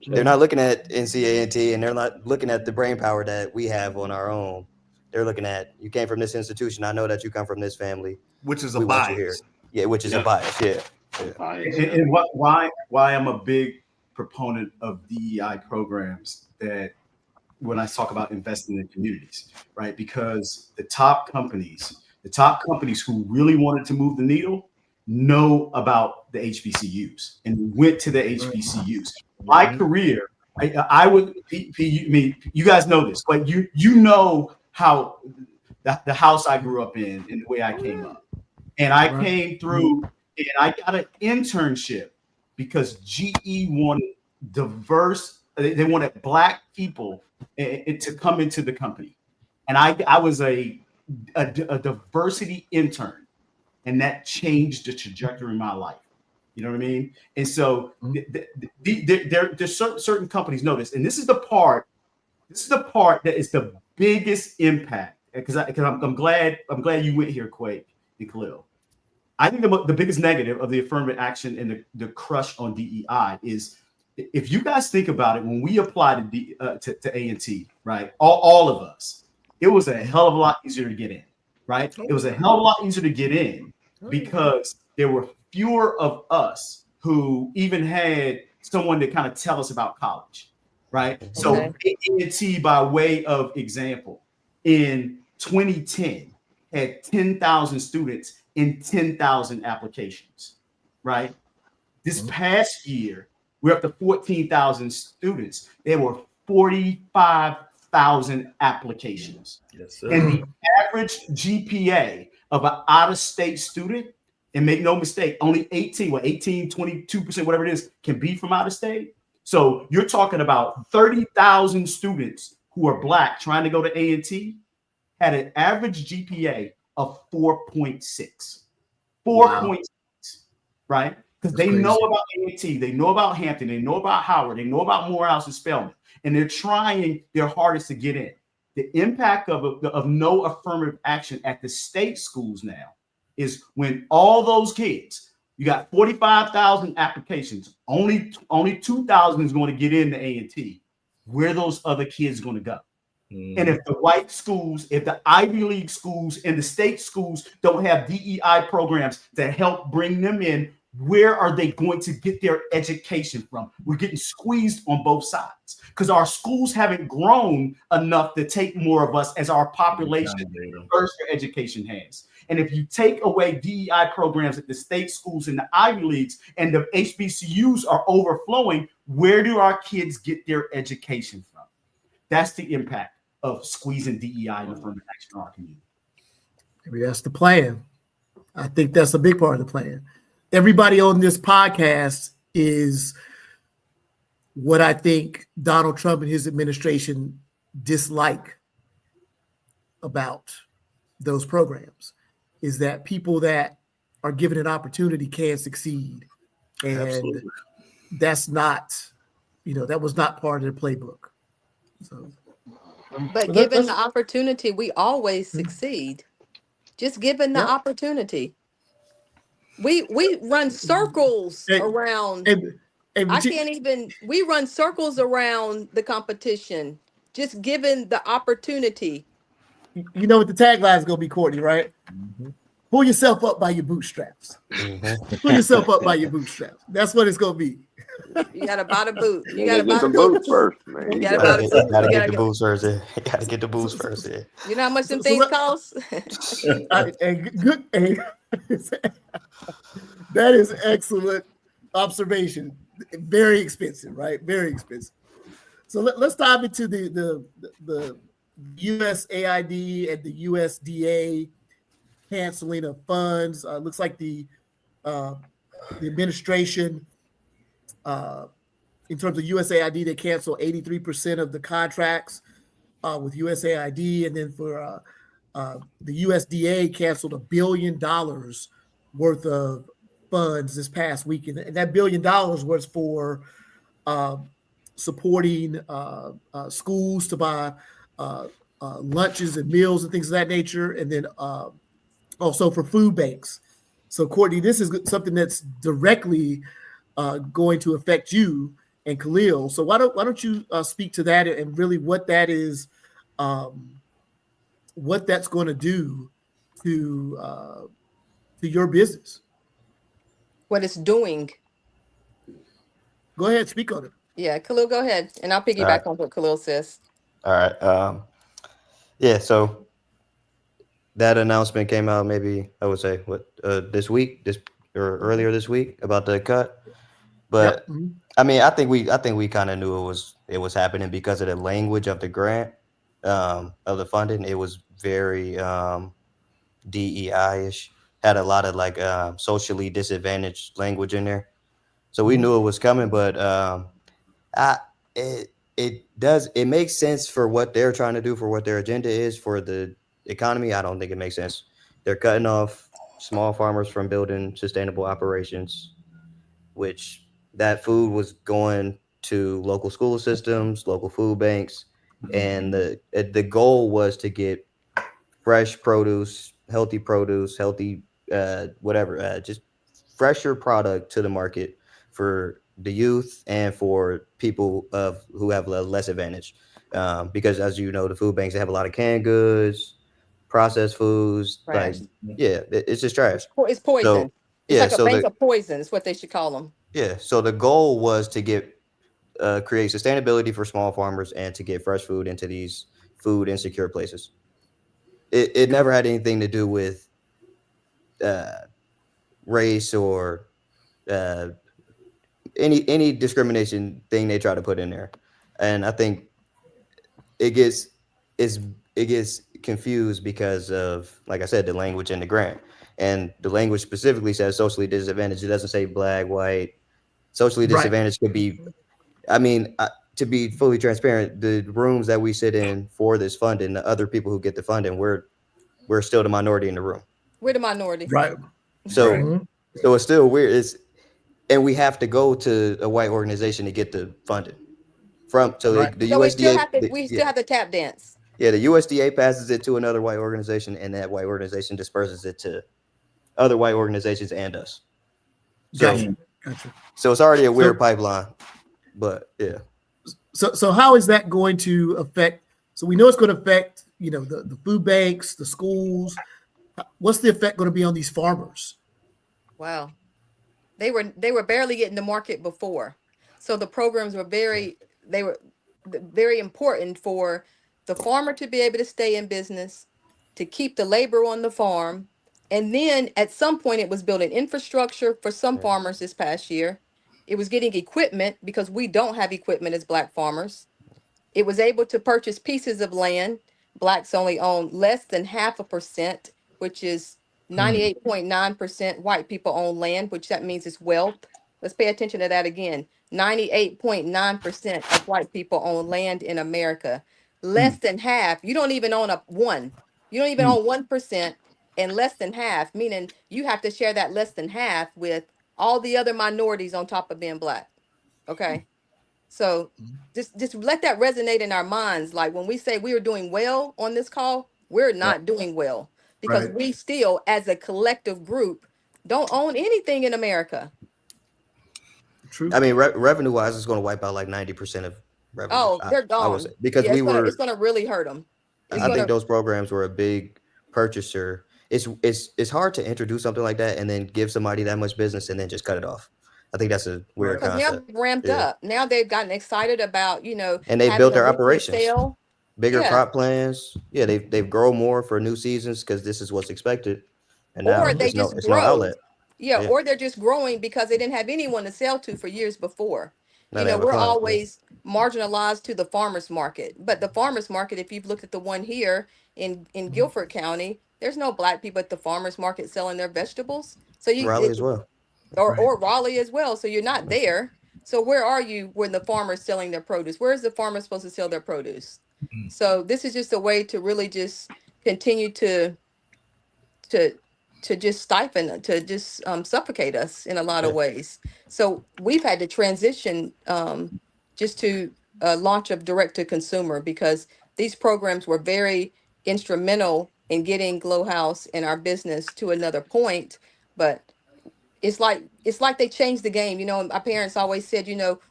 They're not looking at NCAA, and they're not looking at the brain power that we have on our own. They're looking at, you came from this institution. I know that you come from this family, which is a bias. Yeah, which is a bias. Yeah. And why I'm a big proponent of DEI programs, that when I talk about investing in communities, right? Because the top companies who really wanted to move the needle know about the HBCUs and went to the HBCUs. My career, I would, you guys know this, but you know how the house I grew up in and the way I came up. And I came through and I got an internship because GE wanted they wanted Black people to come into the company. And I was a diversity intern, and that changed the trajectory of my life. You know what I mean? And so there's certain companies know this, and this is the part that is the biggest impact. Because I'm glad you went here, Quake and Khalil. I think the biggest negative of the affirmative action and the crush on DEI is, if you guys think about it, when we applied to A&T, right, all of us, it was a hell of a lot easier to get in, right? It was a hell of a lot easier to get in because there were fewer of us who even had someone to kind of tell us about college, right? So A&T, by way of example, in 2010 had 10,000 students in 10,000 applications, right? This past year, we're up to 14,000 students. There were 45 30,000 applications. Yes, sir. And the average GPA of an out-of-state student, and make no mistake, only 22%, whatever it is, can be from out of state. So you're talking about 30,000 students who are Black trying to go to A&T had an average GPA of 4.6. 4.6, right? Because they know about A&T, they know about Hampton, they know about Howard, they know about Morehouse and Spelman, and they're trying their hardest to get in. The impact of no affirmative action at the state schools now is when all those kids, you got 45,000 applications, only 2,000 is going to get into A&T. Where are those other kids going to go? And if the white schools, if the Ivy League schools and the state schools don't have DEI programs to help bring them in, where are they going to get their education from? We're getting squeezed on both sides because our schools haven't grown enough to take more of us as our population first education has. And if you take away DEI programs at the state schools and the Ivy Leagues and the HBCUs are overflowing, where do our kids get their education from? That's the impact of squeezing DEI and affirmative action in our community. Maybe that's the plan. I think that's a big part of the plan. Everybody on this podcast is what I think Donald Trump and his administration dislike about those programs, is that people that are given an opportunity can succeed. And Absolutely. that's not, that was not part of their playbook. So, But given the opportunity, we always succeed. Just given the opportunity. We run circles around. We run circles around the competition, just given the opportunity. You know what the tagline is going to be, Courtney, right? Mm-hmm. Pull yourself up by your bootstraps. Mm-hmm. Pull yourself up by your bootstraps. That's what it's going to be. You got to buy the boot. You got to buy the boots first, man. You got to get the boots first. You got to get the boots first. You know how much them things cost? That is excellent observation. Very expensive, right? Very expensive. So let's dive into the USAID and the USDA canceling of funds. Looks like the administration, in terms of USAID, they canceled 83% of the contracts with USAID, and then for the USDA canceled $1 billion worth of funds this past week, and that $1 billion was for supporting schools to buy lunches and meals and things of that nature, and then also for food banks. So, Courtney, this is something that's directly going to affect you and Khalil. So why don't you speak to that and really what that is, what that's going to do to your business? What it's doing. Go ahead, speak on it. Yeah, Khalil, go ahead, and I'll piggyback on what Khalil says. All right. Yeah. So that announcement came out maybe I would say this week, earlier this week about the cut. But I mean, I think we kind of knew it was happening because of the language of the grant, of the funding. It was very DEI-ish, had a lot of like socially disadvantaged language in there. So we knew it was coming, but it makes sense for what they're trying to do, for what their agenda is for the economy. I don't think it makes sense. They're cutting off small farmers from building sustainable operations, which that food was going to local school systems, local food banks, and the goal was to get fresh produce, healthy whatever, just fresher product to the market for the youth and for people who have less advantage. Because as you know, the food banks, they have a lot of canned goods, processed foods, trash. It's just trash. It's poison. So, it's like a bank of poison is what they should call them. Yeah. So the goal was to create sustainability for small farmers and to get fresh food into these food insecure places. It never had anything to do with race or any discrimination thing they try to put in there. And I think it gets confused because of, like I said, the language in the grant, and the language specifically says socially disadvantaged. It doesn't say black, white. Socially Right. disadvantaged could be. I mean, to be fully transparent, the rooms that we sit in for this funding, the other people who get the funding, we're still the minority in the room. We're the minority. Right. So Mhm. so it's still weird. And we have to go to a white organization to get the funding from. So Right. the So we still USDA, have to have to tap dance. yeah, the USDA passes it to another white organization, and that white organization disperses it to other white organizations and us. So, Gotcha. so it's already a weird So- pipeline, but yeah. So how is that going to affect? So we know it's going to affect, the food banks, the schools. What's the effect going to be on these farmers? Wow. They were barely getting the market before. So the programs were very important for the farmer to be able to stay in business, to keep the labor on the farm. And then at some point it was building infrastructure for some farmers this past year. It was getting equipment because we don't have equipment as Black farmers. It was able to purchase pieces of land. Blacks only own less than 0.5%, which is 98.9% white people own land, which that means it's wealth. Let's pay attention to that again. 98.9% of white people own land in America. Less than half. You don't even own You don't even own 1%, and less than half, meaning you have to share that less than half with all the other minorities on top of being Black. Okay. So just let that resonate in our minds. Like when we say we are doing well on this call, we're not doing well because Right. we still, as a collective group, don't own anything in America. True. I mean, revenue wise, it's going to wipe out like 90% of revenue. Oh, they're I would gone. say, because Yeah, we it's gonna really hurt them. I think those programs were a big purchaser. It's hard to introduce something like that and then give somebody that much business and then just cut it off. I think that's a weird because now concept. they've ramped up. Now they've gotten excited about And they having built a their weekly operations. sale. Bigger Yeah. crop plans. Yeah, they've grown more for new seasons because this is what's expected. And now Or they it's just no grow. outlet. Yeah, Yeah. or they're just growing because they didn't have anyone to sell to for years before. Now they have a We're client. Yeah. always marginalized to the farmers market. But the farmers market, if you've looked at the one here in Guilford County, there's no Black people at the farmers market selling their vegetables. So Raleigh as well. or Raleigh as well. So you're not there. So where are you when the farmer's selling their produce? Where is the farmer supposed to sell their produce? So this is just a way to really just continue to just stifle, to just suffocate us in a lot of ways. So we've had to transition just to launch of direct to consumer because these programs were very instrumental in getting Glow House and our business to another point. But it's like they changed the game. My parents always said,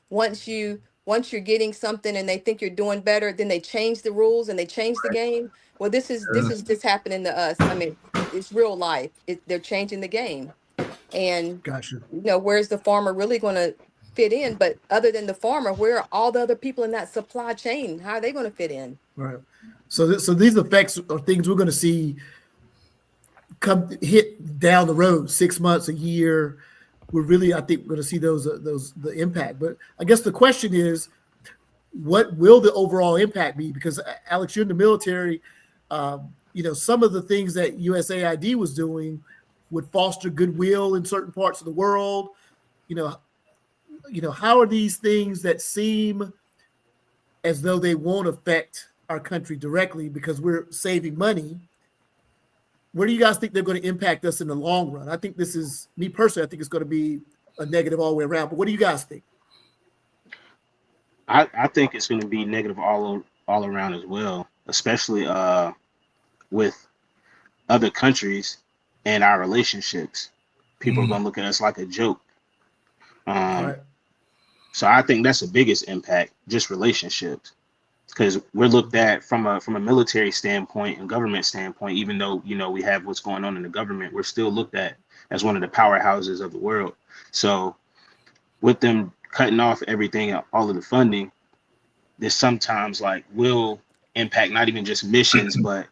once you're getting something and they think you're doing better, then they change the rules and they change the game. Well, this is just happening to us. I mean, it's real life. They're changing the game. And Gotcha. where's the farmer really going to fit in? But other than the farmer, where are all the other people in that supply chain? How are they going to fit in? Right. So these effects are things we're going to see hit down the road, 6 months, a year. I think we're going to see the impact. But I guess the question is, what will the overall impact be? Because Alex, you're in the military. Some of the things that USAID was doing would foster goodwill in certain parts of the world. How are these things that seem as though they won't affect our country directly because we're saving money? Where do you guys think they're going to impact us in the long run? I think me personally, I think it's going to be a negative all the way around. But what do you guys think? I think it's going to be negative all around as well, especially with other countries and our relationships. People are going to look at us like a joke. Right. So I think that's the biggest impact, just relationships, because we're looked at from a military standpoint and government standpoint. Even though we have what's going on in the government, we're still looked at as one of the powerhouses of the world. So with them cutting off everything, all of the funding, there's sometimes will impact not even just missions, but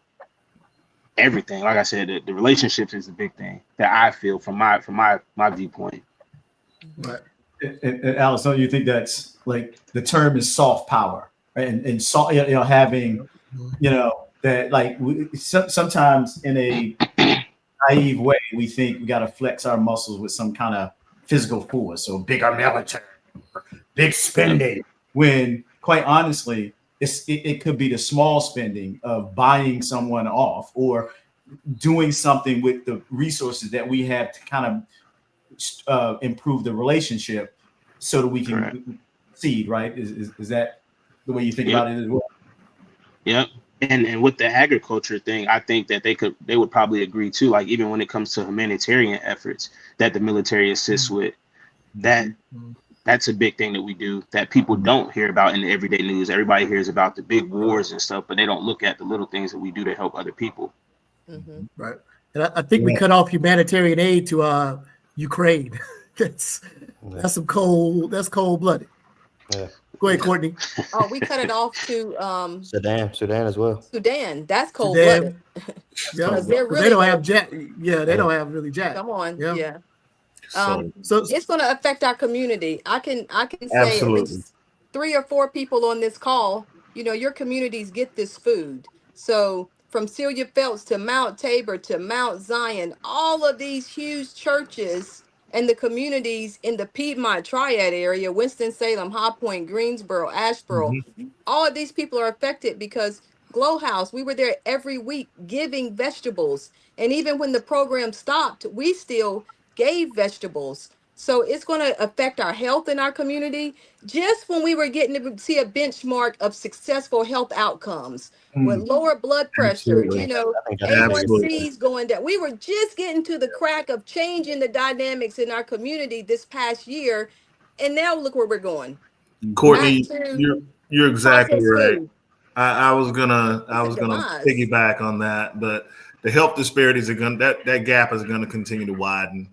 everything. Like I said, the relationships is the big thing that I feel from my viewpoint. Right. And Alice, don't you think that's like the term is soft power? and so, having, that like sometimes in a naive way, we think we got to flex our muscles with some kind of physical force, so bigger military, big spending, when quite honestly, it could be the small spending of buying someone off or doing something with the resources that we have to kind of improve the relationship so that we can succeed, right? Is that the way you think about it as well? Yep. And with the agriculture thing, I think that they would probably agree too. Like even when it comes to humanitarian efforts that the military assists with, that's a big thing that we do that people don't hear about in the everyday news. Everybody hears about the big wars and stuff, but they don't look at the little things that we do to help other people. Right. And I think we cut off humanitarian aid to Ukraine. That's some that's cold blooded. Yeah. Go ahead, Courtney. Oh, we cut it off to Sudan as well. Sudan. That's cold blooded. Yeah, They're really they don't have jack. Yeah, they don't have really jack. Come on, yeah. So it's going to affect our community. I can say Absolutely. at least 3 or 4 people on this call. Your communities get this food. So from Celia Phelps to Mount Tabor to Mount Zion, all of these huge churches and the communities in the Piedmont Triad area, Winston-Salem, High Point, Greensboro, Asheboro, all of these people are affected because Glow House, we were there every week giving vegetables. And even when the program stopped, we still gave vegetables. So it's going to affect our health in our community. Just when we were getting to see a benchmark of successful health outcomes with lower blood pressure, A1C's going down. We were just getting to the crack of changing the dynamics in our community this past year. And now look where we're going. Courtney, you're exactly right. Food. I was gonna piggyback on that, but the health disparities are that gap is gonna continue to widen.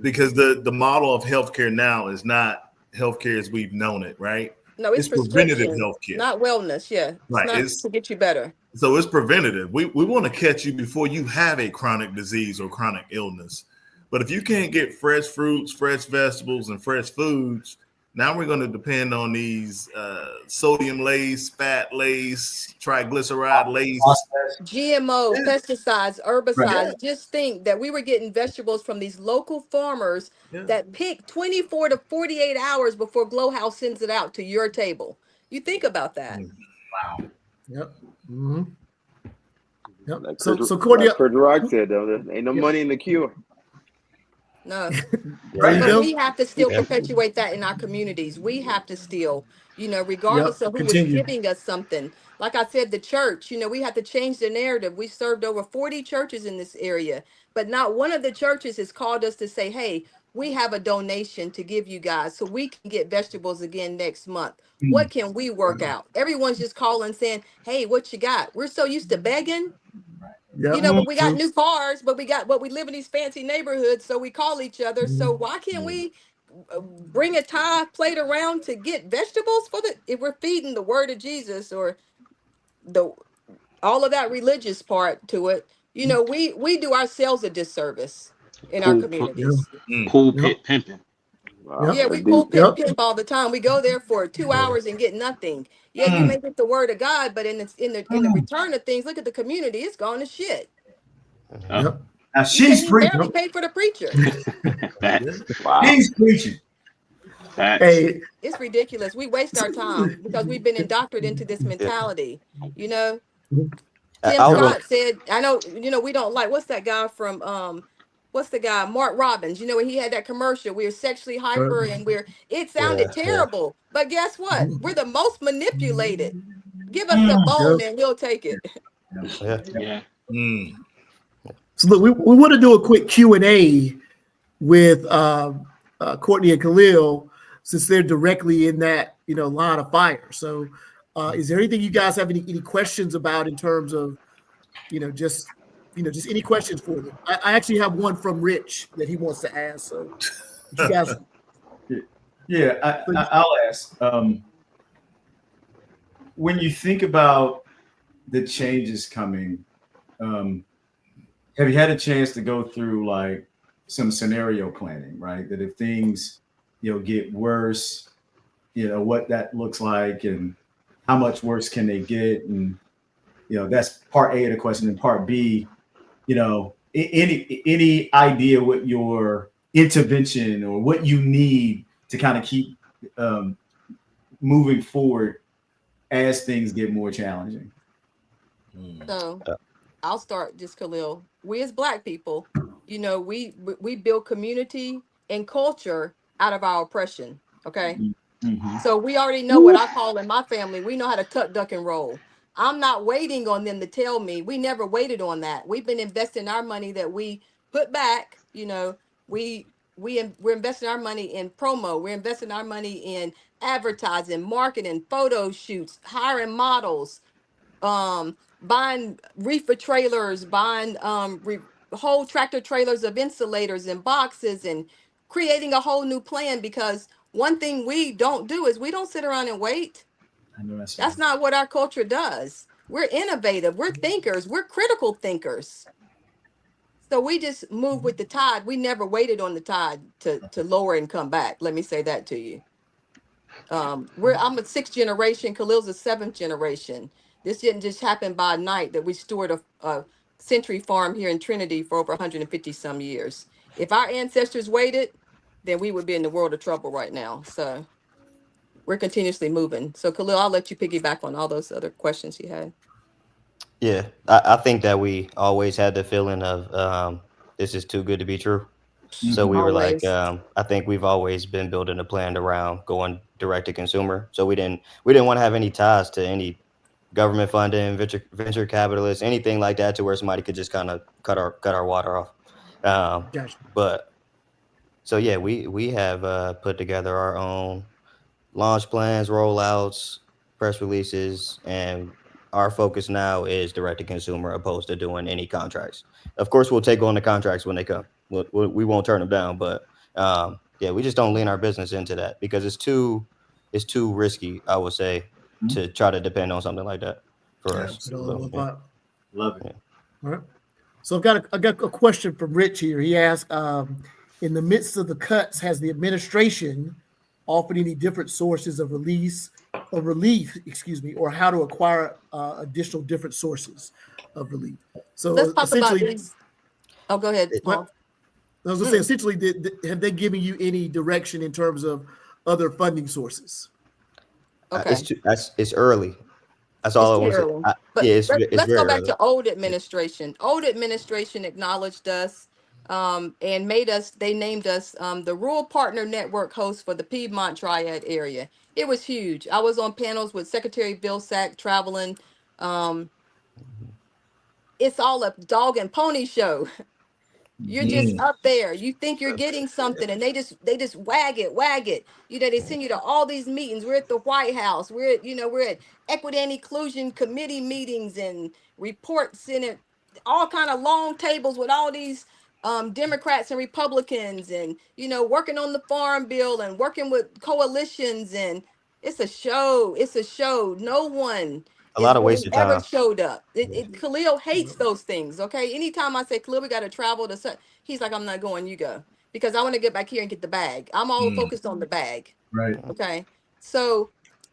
Because the model of healthcare now is not healthcare as we've known it, right? No, it's preventative healthcare, not wellness. Yeah, it's to get you better. So it's preventative. We want to catch you before you have a chronic disease or chronic illness. But if you can't get fresh fruits, fresh vegetables, and fresh foods, now we're going to depend on these sodium laced, fat laced, triglyceride laced, GMO, pesticides, herbicides. Just think that we were getting vegetables from these local farmers that pick 24 to 48 hours before Glow House sends it out to your table. You think about that. Wow. Yep. Mm-hmm. Yep. Like So Courtney, like Chris Rock said, though, there ain't no money in the cure. No, Right. but we have to still perpetuate that in our communities. We have to still, regardless of who is giving us something. Like I said, the church, we have to change the narrative. We served over 40 churches in this area, but not one of the churches has called us to say, hey, we have a donation to give you guys so we can get vegetables again next month. What can we work out? Everyone's just calling saying, hey, what you got? We're so used to begging. But we got new cars, but we live in these fancy neighborhoods, so we call each other. So why can't we bring a Thai plate around to get vegetables if we're feeding the word of Jesus or all of that religious part to it? We do ourselves a disservice in our communities. Pulpit pimping. Wow, Yeah, we pulpit pimp all the time. We go there for 2 hours and get nothing. Yeah, you may get the word of God, but in the return of things, look at the community. It's gone to shit. Now she's preaching. Barely paid for the preacher. Wow. He's preaching. Hey, It's ridiculous. We waste our time because we've been indoctrinated into this mentality. Tim Scott said, I know, we don't like, what's that guy from Mark Robbins, he had that commercial, we're sexually hyper and it sounded terrible, but guess what? We're the most manipulated. Give us the bone and we'll take it. So look, we want to do a quick Q&A with Courtney and Khalil, since they're directly in that line of fire. So is there anything you guys have any questions about in terms of just any questions for them? I actually have one from Rich that he wants to ask. So you guys, I'll ask. When you think about the changes coming, have you had a chance to go through like some scenario planning, right? That if things get worse, what that looks like, and how much worse can they get? And, that's part A of the question. And part B, any idea what your intervention or what you need to kind of keep moving forward as things get more challenging? So I'll start just Khalil. We as Black people, we build community and culture out of our oppression. Okay. Mm-hmm. So we already know what I call in my family. We know how to tuck, duck, and roll. I'm not waiting on them to tell me. We never waited on that. We've been investing our money that we put back. We're investing our money in promo. We're investing our money in advertising, marketing, photo shoots, hiring models, buying reefer trailers, buying whole tractor trailers of insulators and boxes, and creating a whole new plan. Because one thing we don't do is we don't sit around and wait. I know that's not what our culture does. We're innovative, we're thinkers, we're critical thinkers. So we just move with the tide. We never waited on the tide to lower and come back. Let me say that to you. I'm a 6th generation. Khalil's a 7th generation. This didn't just happen by night that we stored a century farm here in Trinity for over 150 some years. If our ancestors waited, then we would be in the world of trouble right now. So we're continuously moving. So Khalil, I'll let you piggyback on all those other questions you had. Yeah, I think that we always had the feeling of this is too good to be true. So we were like, Always. I think we've always been building a plan around going direct to consumer. So we didn't want to have any ties to any government funding, venture capitalists, anything like that, to where somebody could just kind of cut our water off. Gotcha. But so yeah, we have put together our own launch plans, rollouts, press releases, and our focus now is direct to consumer, opposed to doing any contracts. Of course, we'll take on the contracts when they come. We won't turn them down, but yeah, we just don't lean our business into that because it's too risky, I would say, to try to depend on something like that for us. Absolutely. So, love it. Yeah. All right. So I got a question from Rich here. He asked, in the midst of the cuts, has the administration offered any different sources of relief, or how to acquire additional different sources of relief? So let's talk about essentially, these. Oh, go ahead, Paul. I was going to say, essentially, have they given you any direction in terms of other funding sources? Okay. It's early. That's all I want to say. But yeah, it's let's very go back early. to old administration. Old administration acknowledged us and they named us the Rural Partner Network host for the Piedmont Triad area. It was huge. I was on panels with Secretary Vilsack traveling. It's all a dog and pony show. You're just up there. You think you're getting something, and they just wag it. They send you to all these meetings. We're at the White House. We're at equity and inclusion committee meetings and reports in it, all kind of long tables with all these Democrats and Republicans, and working on the farm bill and working with coalitions, and it's a show. It's a show. No one A lot of really wasted ever time. showed up. Khalil hates those things. Okay, anytime I say, Khalil, we got to travel to, he's like, I'm not going. You go, because I want to get back here and get the bag. I'm all focused on the bag. Right. Okay, so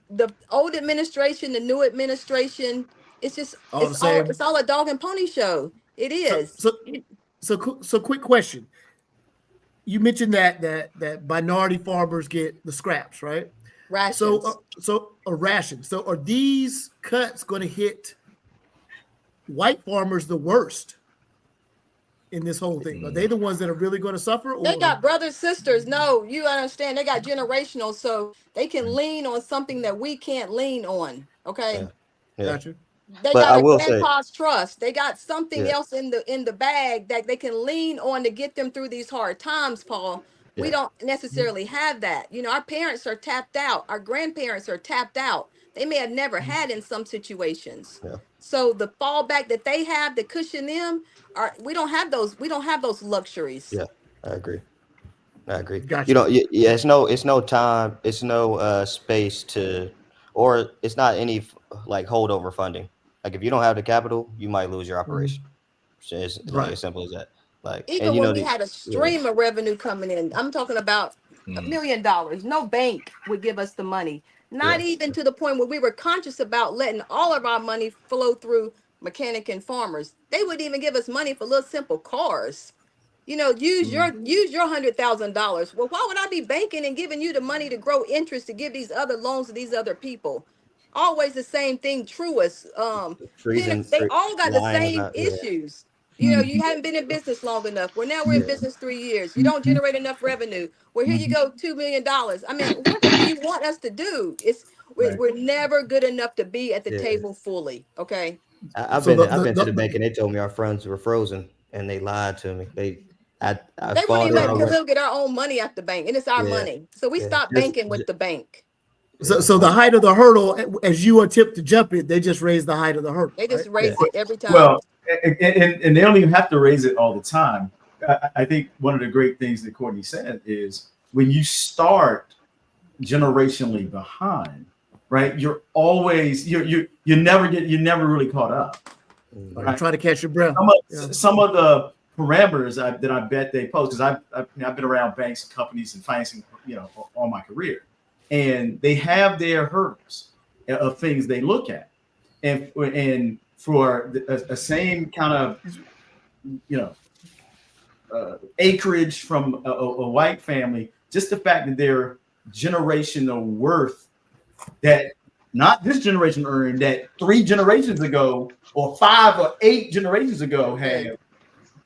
the old administration, the new administration, it's just it's all a dog and pony show. It is. So quick question. You mentioned that minority farmers get the scraps, right? Rations. So a ration. So are these cuts going to hit white farmers the worst in this whole thing? Are they the ones that are really going to suffer? Or? They got brothers, sisters. No, you understand. They got generational, so they can lean on something that we can't lean on. Okay. Yeah. Gotcha. They But got I a will say, grandpa's trust. They got something else in the bag that they can lean on to get them through these hard times, Paul. We don't necessarily have that. Our parents are tapped out. Our grandparents are tapped out. They may have never had in some situations. Yeah. So the fallback that they have to cushion them we don't have those. We don't have those luxuries. Yeah, I agree. Gotcha. It's no time, it's no space to, or it's not any like holdover funding. Like if you don't have the capital, you might lose your operation. It's like as simple as that. Like even when we had a stream of revenue coming in, I'm talking about $1 million. No bank would give us the money. Not Yeah. even to the point where we were conscious about letting all of our money flow through mechanic and farmers. They wouldn't even give us money for little simple cars. Use your $100,000. Well, why would I be banking and giving you the money to grow interest to give these other loans to these other people? Always the same thing. Truist, they all got the Lying same about, yeah. issues. You Mhm. haven't been in business long enough. We're in Yeah. business 3 years. You don't generate enough revenue. Well, here you go, $2 million. I mean, what do you want us to do? Right. We're never good enough to be at the Yeah. table fully. Okay. I've So been to the bank and they told me our funds were frozen and they lied to me. I They wouldn't fought even it. let I went, Khalil get our own money at the bank, and it's our yeah, money. So we yeah. stopped banking with the bank. Yeah. so the height of the hurdle, as you attempt to jump it, they just raise the height of the hurdle, They right? just Yeah. raise it every time. Well, and they don't even have to raise it all the time. I think one of the great things that Courtney said is when you start generationally behind, right? You're always you never really caught up. Mhm. Right. Try to catch your breath. Some of the parameters that I bet they post, because I've been around banks and companies and financing, all my career, and they have their hurdles of things they look at, and for a same kind of acreage from a white family, just the fact that their generational worth that not this generation earned that 3 generations ago or 5 or 8 generations ago had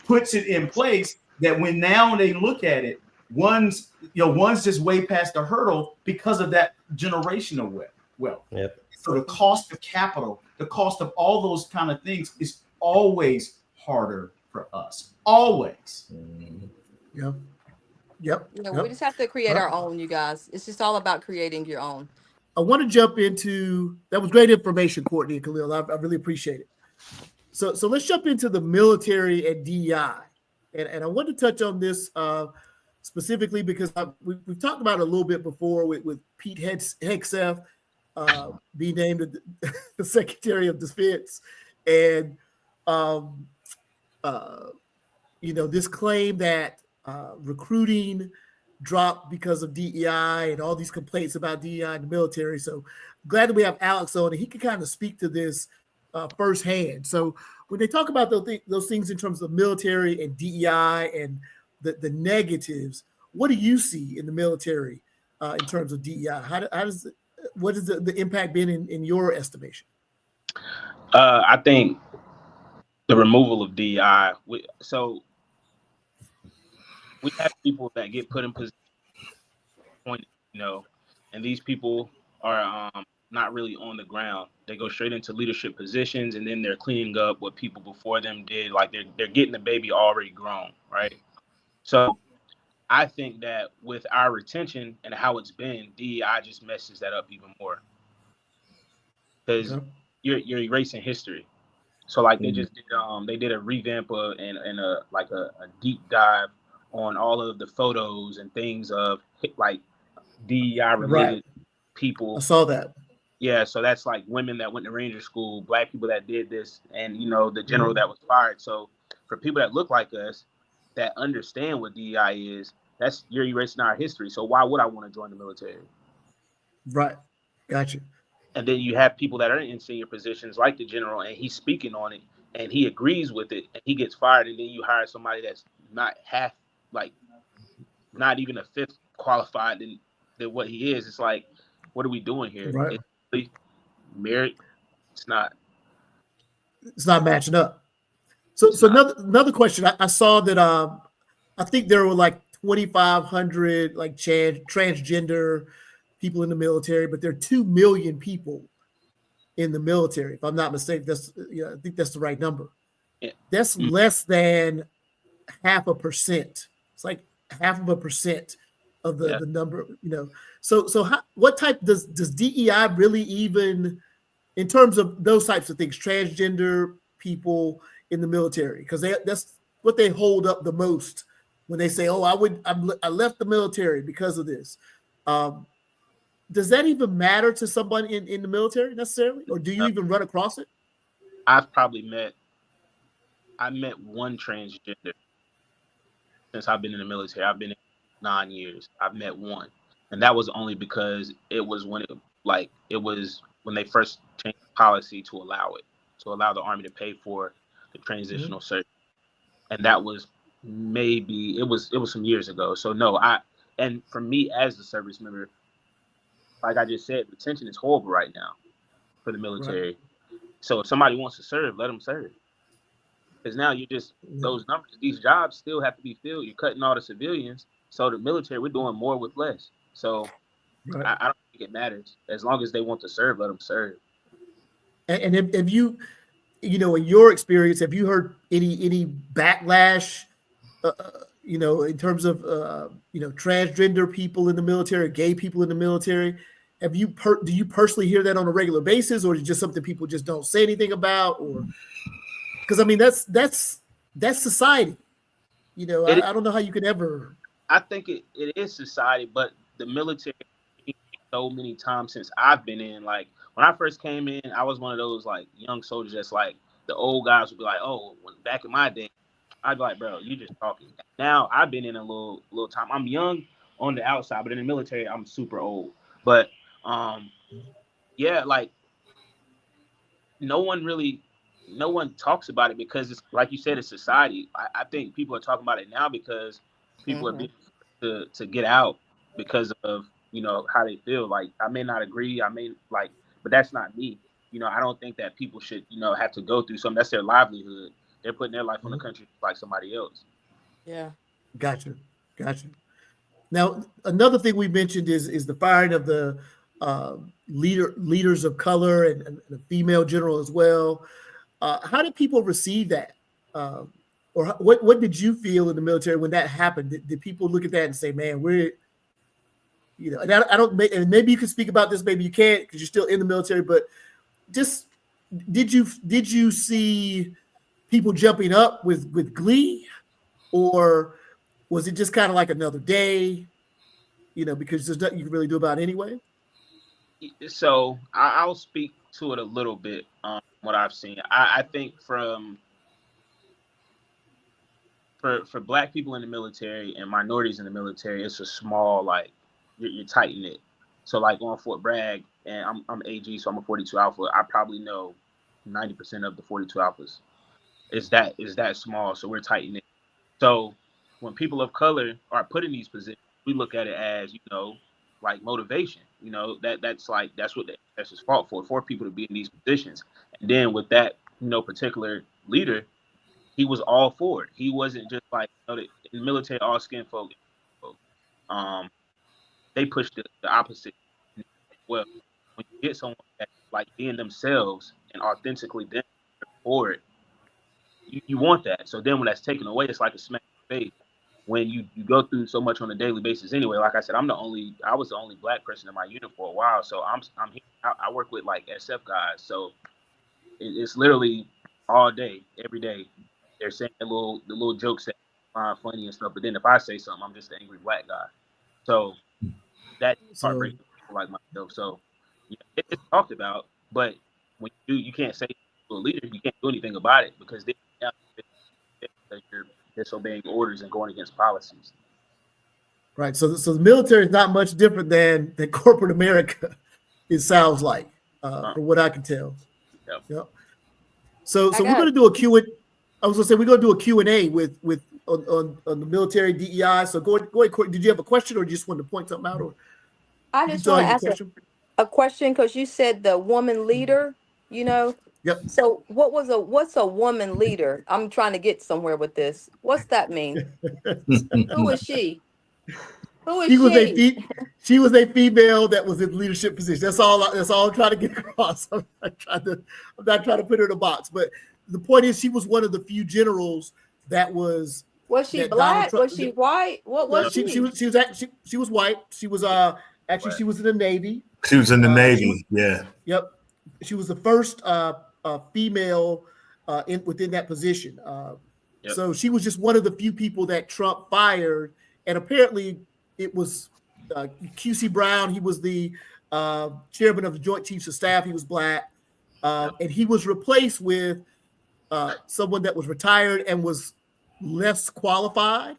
puts it in place that when now they look at it, one's just way past the hurdle because of that generational wealth. Yep. So the cost of capital, the cost of all those kind of things is always harder for us. Always. Yep. Yep. We just have to create our own, you guys. It's just all about creating your own. I want to jump into that was great information, Courtney and Khalil. I really appreciate it. So let's jump into the military and DEI, and I want to touch on this specifically because we've talked about it a little bit before with Pete Hegseth being named the Secretary of Defense, and this claim that recruiting dropped because of DEI and all these complaints about DEI in the military. So glad that we have Alex on, and he can kind of speak to this firsthand. So when they talk about those things in terms of military and DEI and the negatives, what do you see in the military in terms of DEI? What has the impact been in your estimation? I think the removal of DEI. So we have people that get put in position, and these people are not really on the ground. They go straight into leadership positions, and then they're cleaning up what people before them did. Like they're getting the baby already grown, right? So I think that with our retention and how it's been, DEI just messes that up even more because you're erasing history. So like they just did a revamp and a deep dive on all of the photos and things of like DEI related people. I saw that. Yeah, so that's like women that went to Ranger School, Black people that did this, and the general that was fired. So for people that look like us, that understand what DEI is, you're erasing our history. So why would I want to join the military? Right, gotcha. And then you have people that are in senior positions like the general, and he's speaking on it, and he agrees with it, and he gets fired, and then you hire somebody that's not not even a fifth qualified than what he is. It's like, what are we doing here? Right. It's really merit. It's not matching up. So another question. I saw that I think there were like 2,500 like transgender people in the military, but there are 2 million people in the military. If I'm not mistaken, I think that's the right number. Yeah. That's less than 0.5%. It's like 0.5% of the number. So what type does DEI really even in terms of those types of things, transgender people in the military, because that's what they hold up the most when they say, "Oh, I left the military because of this." Does that even matter to someone in the military necessarily, or do you even run across it? I met one transgender since I've been in the military. I've been in 9 years. I've met one, and that was only because it was when like it was when they first changed the policy to allow the Army to pay for the transitional service, and that was maybe it was some years ago. So no, and for me as a service member, like I just said, retention is horrible right now for the military. Right. So if somebody wants to serve, let them serve. Because now you just those numbers, these jobs still have to be filled. You're cutting all the civilians. So the military, we're doing more with less. So I don't think it matters. As long as they want to serve, let them serve. And if you know, in your experience, have you heard any backlash, in terms of, transgender people in the military, gay people in the military? Have you do you personally hear that on a regular basis, or is it just something people just don't say anything about? Or because I mean, that's society. I don't know how you could ever. I think it is society, but the military so many times since I've been in. Like when I first came in, I was one of those like young soldiers that's like the old guys would be like, oh, when back in my day, I'd be like, bro, you just talking. Now I've been in a little time. I'm young on the outside, but in the military, I'm super old. But yeah, like no one talks about it because it's like you said, it's society. I think people are talking about it now because people are being to get out because of how they feel. Like I may not agree, but that's not me. I don't think that people should have to go through something. That's their livelihood. They're putting their life on the country like somebody else. Yeah. Gotcha. Now, another thing we mentioned is the firing of the leaders of color and a female general as well. How did people receive that? Or what did you feel in the military when that happened? Did people look at that and say, man, we're, and I don't, and maybe you can speak about this, maybe you can't because you're still in the military, but just, did you see people jumping up with glee, or was it just kind of like another day, because there's nothing you can really do about it anyway? So I'll speak to it a little bit. What I've seen, I think for Black people in the military and minorities in the military, it's a small, like you're tight knit. So like on Fort Bragg, and I'm AG, so I'm a 42 Alpha. I probably know 90% of the 42 Alphas. Is that small? So we're tight knit. So when people of color are put in these positions, we look at it as like motivation. That's what that's his fault for people to be in these positions. And then with that particular leader, he was all for it. He wasn't just like in the military, all skin folk. They pushed the opposite. Well, when you get someone that like being themselves and authentically them for it, you want that. So then when that's taken away, it's like a smack in the face. When you go through so much on a daily basis anyway. Like I said, I was the only Black person in my unit for a while. So I'm here. I work with like SF guys. So it's literally all day, every day. They're saying the little jokes that are funny and stuff. But then if I say something, I'm just an angry Black guy. So that's heartbreaking for people like myself. So it's talked about, but when you can't say to a leader, you can't do anything about it because you're disobeying orders and going against policies. Right. So the military is not much different than corporate America. It sounds like, from what I can tell. Yep. So we're going to do a Q&A. I was going to say we're going to do a Q&A with on the military DEI. So go ahead, Courtney. Did you have a question, or you just wanted to point something out? Or I just want to ask a question because you said the woman leader. Yep. So what's a woman leader? I'm trying to get somewhere with this. What's that mean? Who is she? Who is she? She was a female that was in leadership position. That's all I'm trying to get across. I'm not trying to put her in a box, but the point is she was one of the few generals that was. Was she Black? Was she white? What was she? She was white. She was actually she was in the Navy. She was in the Navy. Yeah. Yep. She was the first female within that position. So she was just one of the few people that Trump fired, and apparently it was QC Brown. He was the chairman of the Joint Chiefs of Staff. He was Black, and he was replaced with someone that was retired and was less qualified,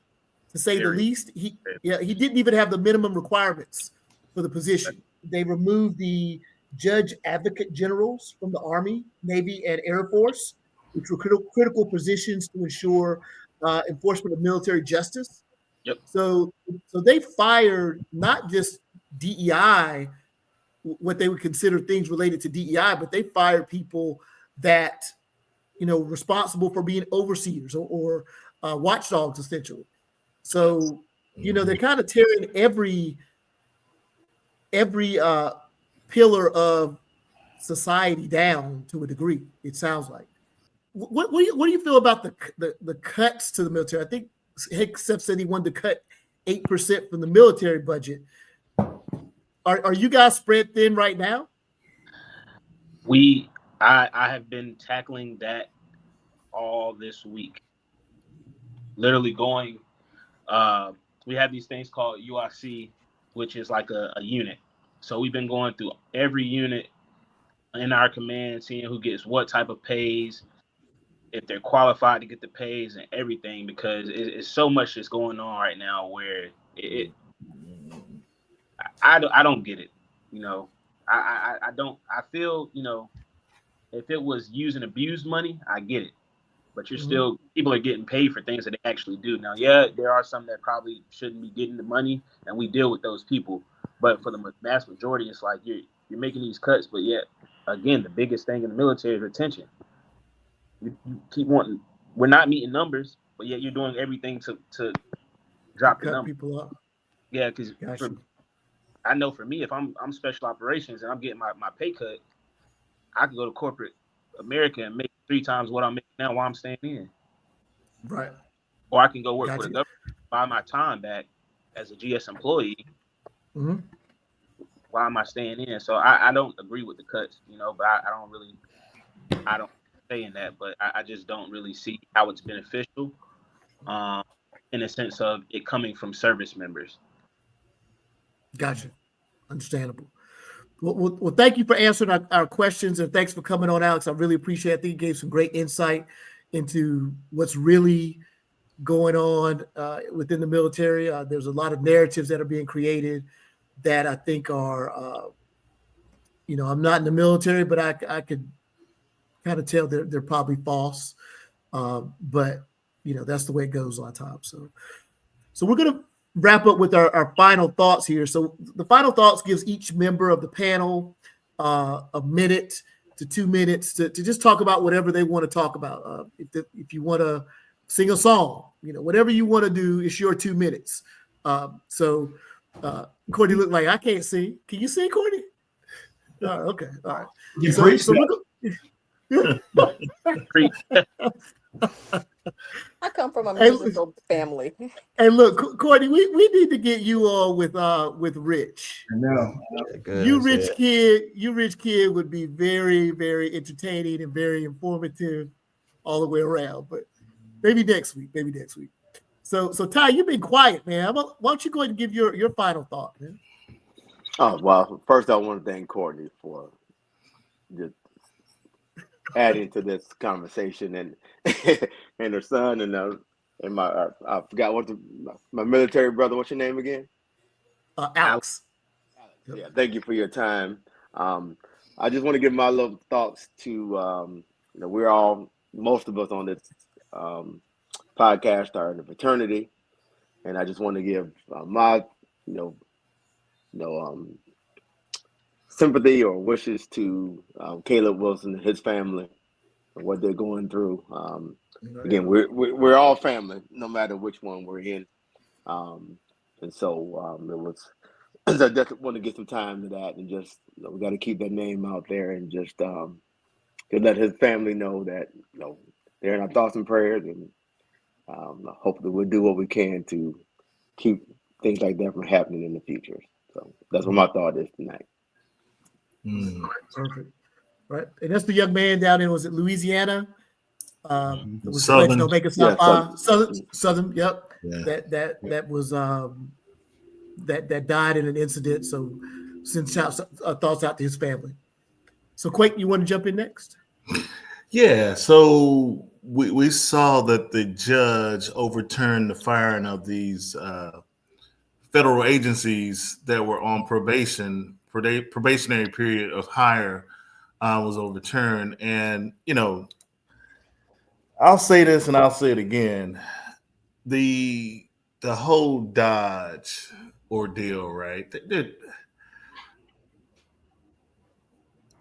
to say the least. He didn't even have the minimum requirements for the position. they removed the judge advocate generals from the Army, Navy, and Air Force, which were critical positions to ensure enforcement of military justice. Yep. So they fired not just DEI, what they would consider things related to DEI, but they fired people that, responsible for being overseers or watchdogs, essentially. So, they're kind of tearing every pillar of society down to a degree, it sounds like. What do you feel about the cuts to the military? I think Hicks said he wanted to cut 8% from the military budget. Are you guys spread thin right now? I have been tackling that all this week. Literally going, we have these things called UIC, which is like a unit. So we've been going through every unit in our command, seeing who gets what type of pays, if they're qualified to get the pays and everything, because it's so much that's going on right now where I don't get it. I don't. I feel, if it was used and abused money, I get it. But you're still, people are getting paid for things that they actually do. Now, yeah, there are some that probably shouldn't be getting the money, and we deal with those people. But for the mass majority, it's like you're making these cuts, but yet, again, the biggest thing in the military is retention. You keep wanting, we're not meeting numbers, but yet you're doing everything to drop the number. People up. Yeah, because I know for me, if I'm special operations and I'm getting my pay cut, I could go to corporate America and make 3 times what I'm making now while I'm staying in. Right. Or I can go work for the government, buy my time back as a GS employee. Why am I staying in? So I don't agree with the cuts, but I don't say in that, but I just don't really see how it's beneficial in a sense of it coming from service members. Gotcha. Understandable. Well, thank you for answering our questions, and thanks for coming on, Alex. I really appreciate it. I think you gave some great insight into what's really going on within the military. There's a lot of narratives that are being created that I think are, I'm not in the military, but I could kind of tell they're probably false. But, that's the way it goes a lot of times. So we're going to wrap up with our final thoughts here. So the final thoughts gives each member of the panel a minute to 2 minutes to just talk about whatever they want to talk about. If you want to sing a song, whatever you want to do, it's your 2 minutes. So Courtney looked like I can't sing. Can you sing, Courtney? Okay. All right. You so I come from a musical family. Hey, look, Courtney, we need to get you all with Rich. I know. You rich kid would be very, very entertaining and very informative all the way around. But maybe next week. So Ty, you've been quiet, man. Why don't you go ahead and give your final thought, man? Oh, well, first I want to thank Courtney for just adding to this conversation and and her son and my I forgot what my military brother. What's your name again? Alex. Yeah, thank you for your time. I just want to give my little thoughts to most of us on this podcast are in the fraternity, and I just want to give my sympathy or wishes to Caleb Wilson and his family and what they're going through. Again, we're all family, no matter which one we're in, and so it was. I just want to get some time to that, and just we got to keep that name out there, and just to let his family know that they're in our thoughts and prayers, and hopefully we'll do what we can to keep things like that from happening in the future. So that's what my thought is tonight. Perfect. Right, and that's the young man down in, was it Louisiana? Was Southern. Southern. Yep. Yeah. That was that died in an incident. So send thoughts out to his family. So Quake, you want to jump in next? Yeah. So we saw that the judge overturned the firing of these federal agencies that were on probation probationary period of hire was overturned. And, you know, I'll say this and I'll say it again. The whole Dodge ordeal, right?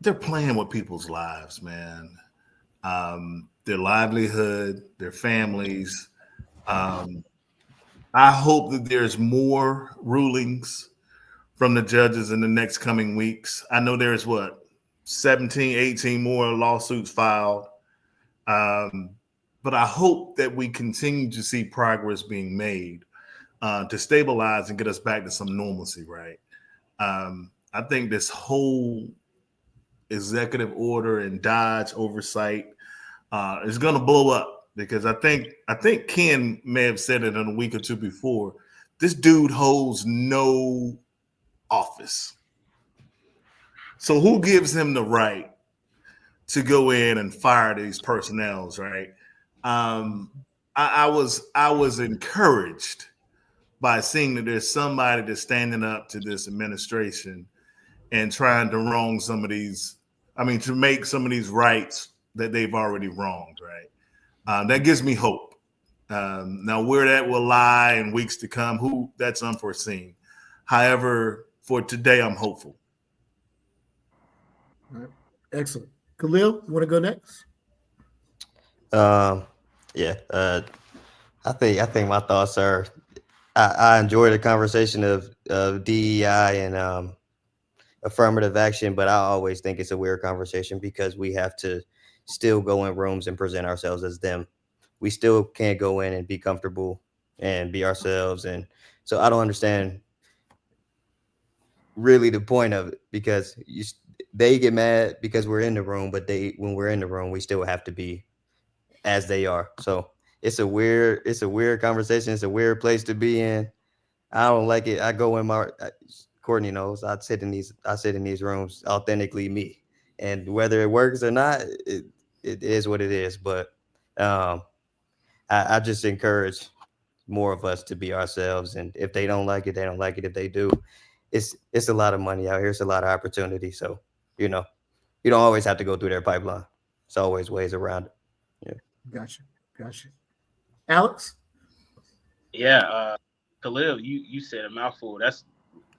They're playing with people's lives, man. Their livelihood, their families. I hope that there's more rulings from the judges in the next coming weeks. I know there's 17, 18 more lawsuits filed. But I hope that we continue to see progress being made to stabilize and get us back to some normalcy, right? I think this whole executive order and Dodge oversight is going to blow up because I think Ken may have said it in a week or two before. This dude holds no office. So who gives him the right to go in and fire these personnels, right? I was encouraged by seeing that there's somebody that's standing up to this administration and trying to to make some of these rights that they've already wronged, right? That gives me hope. Now, where that will lie in weeks to come, that's unforeseen. However, for today, I'm hopeful. All right. Excellent. Khalil, you want to go next? Yeah. I think my thoughts are I enjoy the conversation of DEI and affirmative action, but I always think it's a weird conversation because we have to still go in rooms and present ourselves as them. We still can't go in and be comfortable and be ourselves. And so I don't understand really the point of it because they get mad because we're in the room, but when we're in the room, we still have to be as they are. So it's a weird conversation. It's a weird place to be in. I don't like it. I go in Courtney knows I sit in these rooms authentically me, and whether it works or not, it is what it is. But I just encourage more of us to be ourselves, and if they don't like it, they don't like it. If they do, it's a lot of money out here. It's a lot of opportunity. So you don't always have to go through their pipeline. There's always ways around it. Yeah. Gotcha. Alex? Yeah, Khalil, you said a mouthful.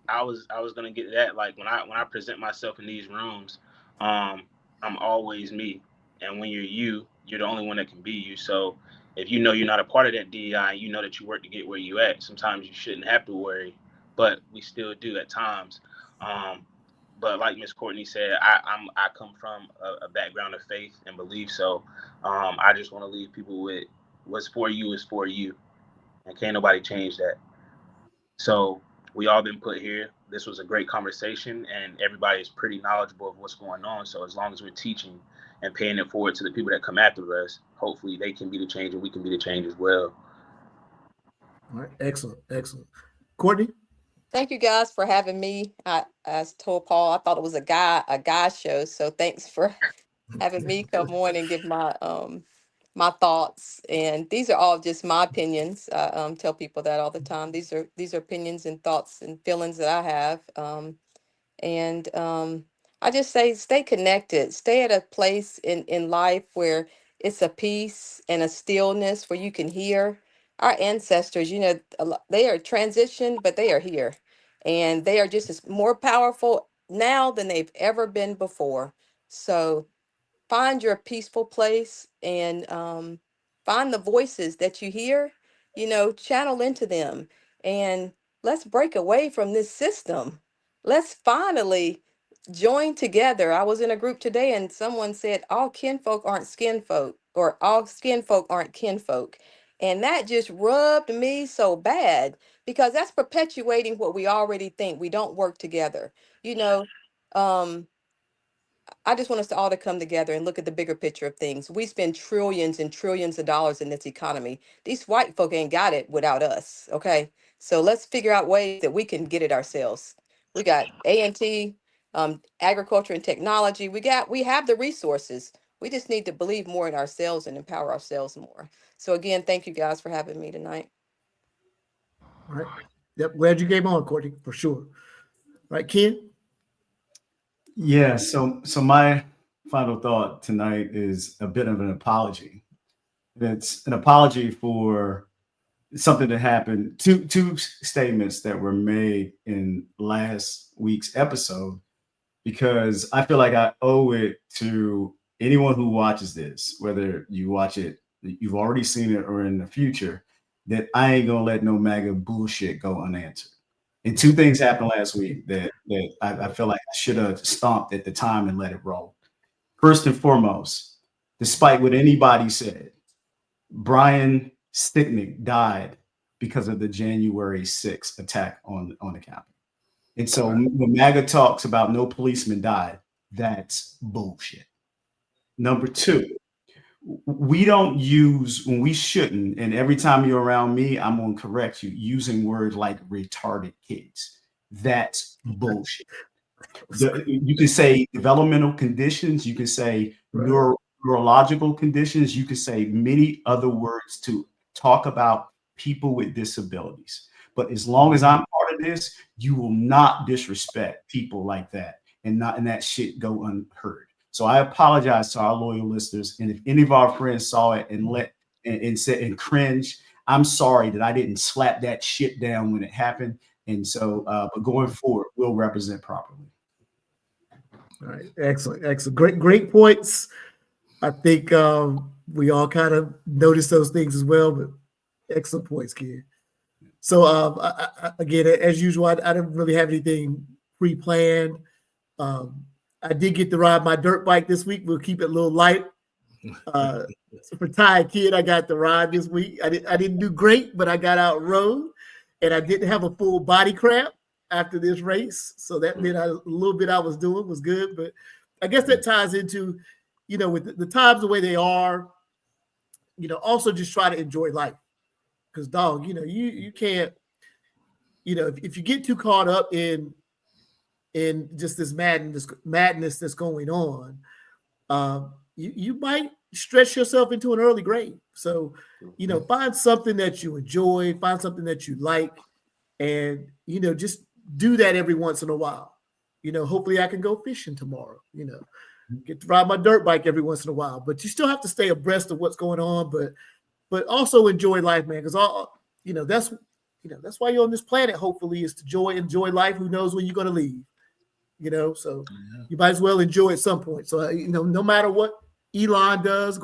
I was gonna get to that. Like when I present myself in these rooms, I'm always me. And when you're the only one that can be you. So if you know you're not a part of that DEI, you know that you work to get where you at. Sometimes you shouldn't have to worry, but we still do at times. But like Miss Courtney said, I come from a background of faith and belief. So I just want to leave people with what's for you is for you, and can't nobody change that. So we all been put here. This was a great conversation, and everybody is pretty knowledgeable of what's going on. So as long as we're teaching and paying it forward to the people that come after us, hopefully they can be the change and we can be the change as well. All right. Excellent. Courtney? Thank you guys for having me. As told Paul, I thought it was a guy show. So thanks for having me come on and give my thoughts. And these are all just my opinions. I tell people that all the time. These are opinions and thoughts and feelings that I have. And I just say stay connected. Stay at a place in life where it's a peace and a stillness where you can hear. Our ancestors, they are transitioned, but they are here. And they are just as more powerful now than they've ever been before. So find your peaceful place and find the voices that you hear, channel into them. And let's break away from this system. Let's finally join together. I was in a group today and someone said, all kinfolk aren't skin folk, or all skin folk aren't kinfolk. And that just rubbed me so bad because that's perpetuating what we already think. We don't work together. Um, I just want us to all to come together and look at the bigger picture of things. We spend trillions and trillions of dollars in this economy. These white folk ain't got it without us. Okay. So let's figure out ways that we can get it ourselves. We got A&T, agriculture and technology. We have the resources. We just need to believe more in ourselves and empower ourselves more. So again, thank you guys for having me tonight. All right. Yep. Glad you came on, Courtney, for sure. All right, Ken? Yeah. So my final thought tonight is a bit of an apology. It's an apology for something that happened. Two statements that were made in last week's episode, because I feel like I owe it to anyone who watches this, whether you watch it, you've already seen it, or in the future, that I ain't gonna let no MAGA bullshit go unanswered. And two things happened last week that I feel like I should have stomped at the time and let it roll. First and foremost, despite what anybody said, Brian Stickney died because of the January 6th attack on the Capitol. And so when MAGA talks about no policeman died, that's bullshit. Number two, we don't use, when we shouldn't, and every time you're around me, I'm going to correct you, using words like retarded kids. That's bullshit. You can say developmental conditions, you can say neurological conditions, you can say many other words to talk about people with disabilities. But as long as I'm part of this, you will not disrespect people like that and that shit go unheard. So I apologize to our loyal listeners. And if any of our friends saw it and said and cringe, I'm sorry that I didn't slap that shit down when it happened. And so, but going forward, we'll represent properly. All right, excellent. Great points. I think we all kind of noticed those things as well, but excellent points, kid. So again, as usual, I didn't really have anything pre-planned. I did get to ride my dirt bike this week. We'll keep it a little light. For Ty Kid, I got to ride this week. I didn't do great, but I got out and rode, and I didn't have a full body cramp after this race. So that meant a little bit I was doing was good. But I guess that ties into, with the times the way they are, also just try to enjoy life. Because, dog, you can't, if you get too caught up in just this madness that's going on, you might stretch yourself into an early grave. So, find something that you enjoy, find something that you like, and, just do that every once in a while. Hopefully I can go fishing tomorrow, get to ride my dirt bike every once in a while, but you still have to stay abreast of what's going on, but also enjoy life, man. Because that's why you're on this planet, hopefully, is to enjoy life. Who knows when you're going to leave, so you might as well enjoy at some point. So, no matter what Elon does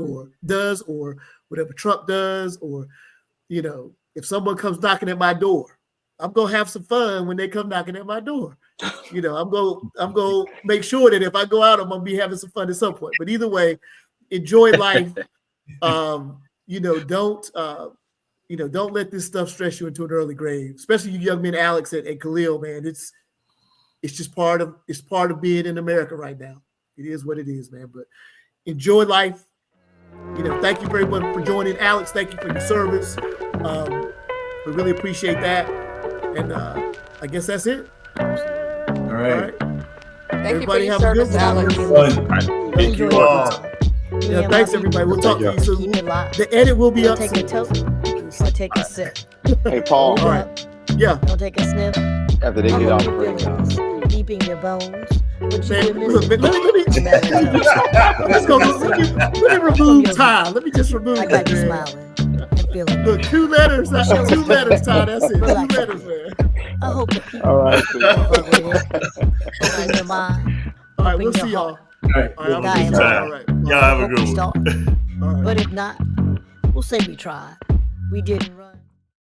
or whatever Trump does, or, if someone comes knocking at my door, I'm going to have some fun when they come knocking at my door. I'm going to make sure that if I go out, I'm going to be having some fun at some point. But either way, enjoy life. Don't let this stuff stress you into an early grave, especially you young men, Alex and Khalil, man. It's just part of being in America right now. It is what it is, man. But enjoy life. Thank you very much for joining, Alex. Thank you for your service. We really appreciate that. And I guess that's it. All right. Thank you for your service, Alex. Thank you all. Yeah, thanks everybody. We'll talk to you soon. The edit will be up soon. Or take a sip. Hey, Paul. All right. Yeah. Don't take a sniff. After they get off the break, Deep in your bones. Man, look, let me remove Ty. Let me just remove I got that, you man. smiling and feeling Look, good. 2 letters, Ty. That's it. 2 letters, man. I hope the people all right. open your mind. All right, we'll see y'all. All right. All right, all right. Y'all have a good one. All right. But if not, we'll say we tried. We didn't run.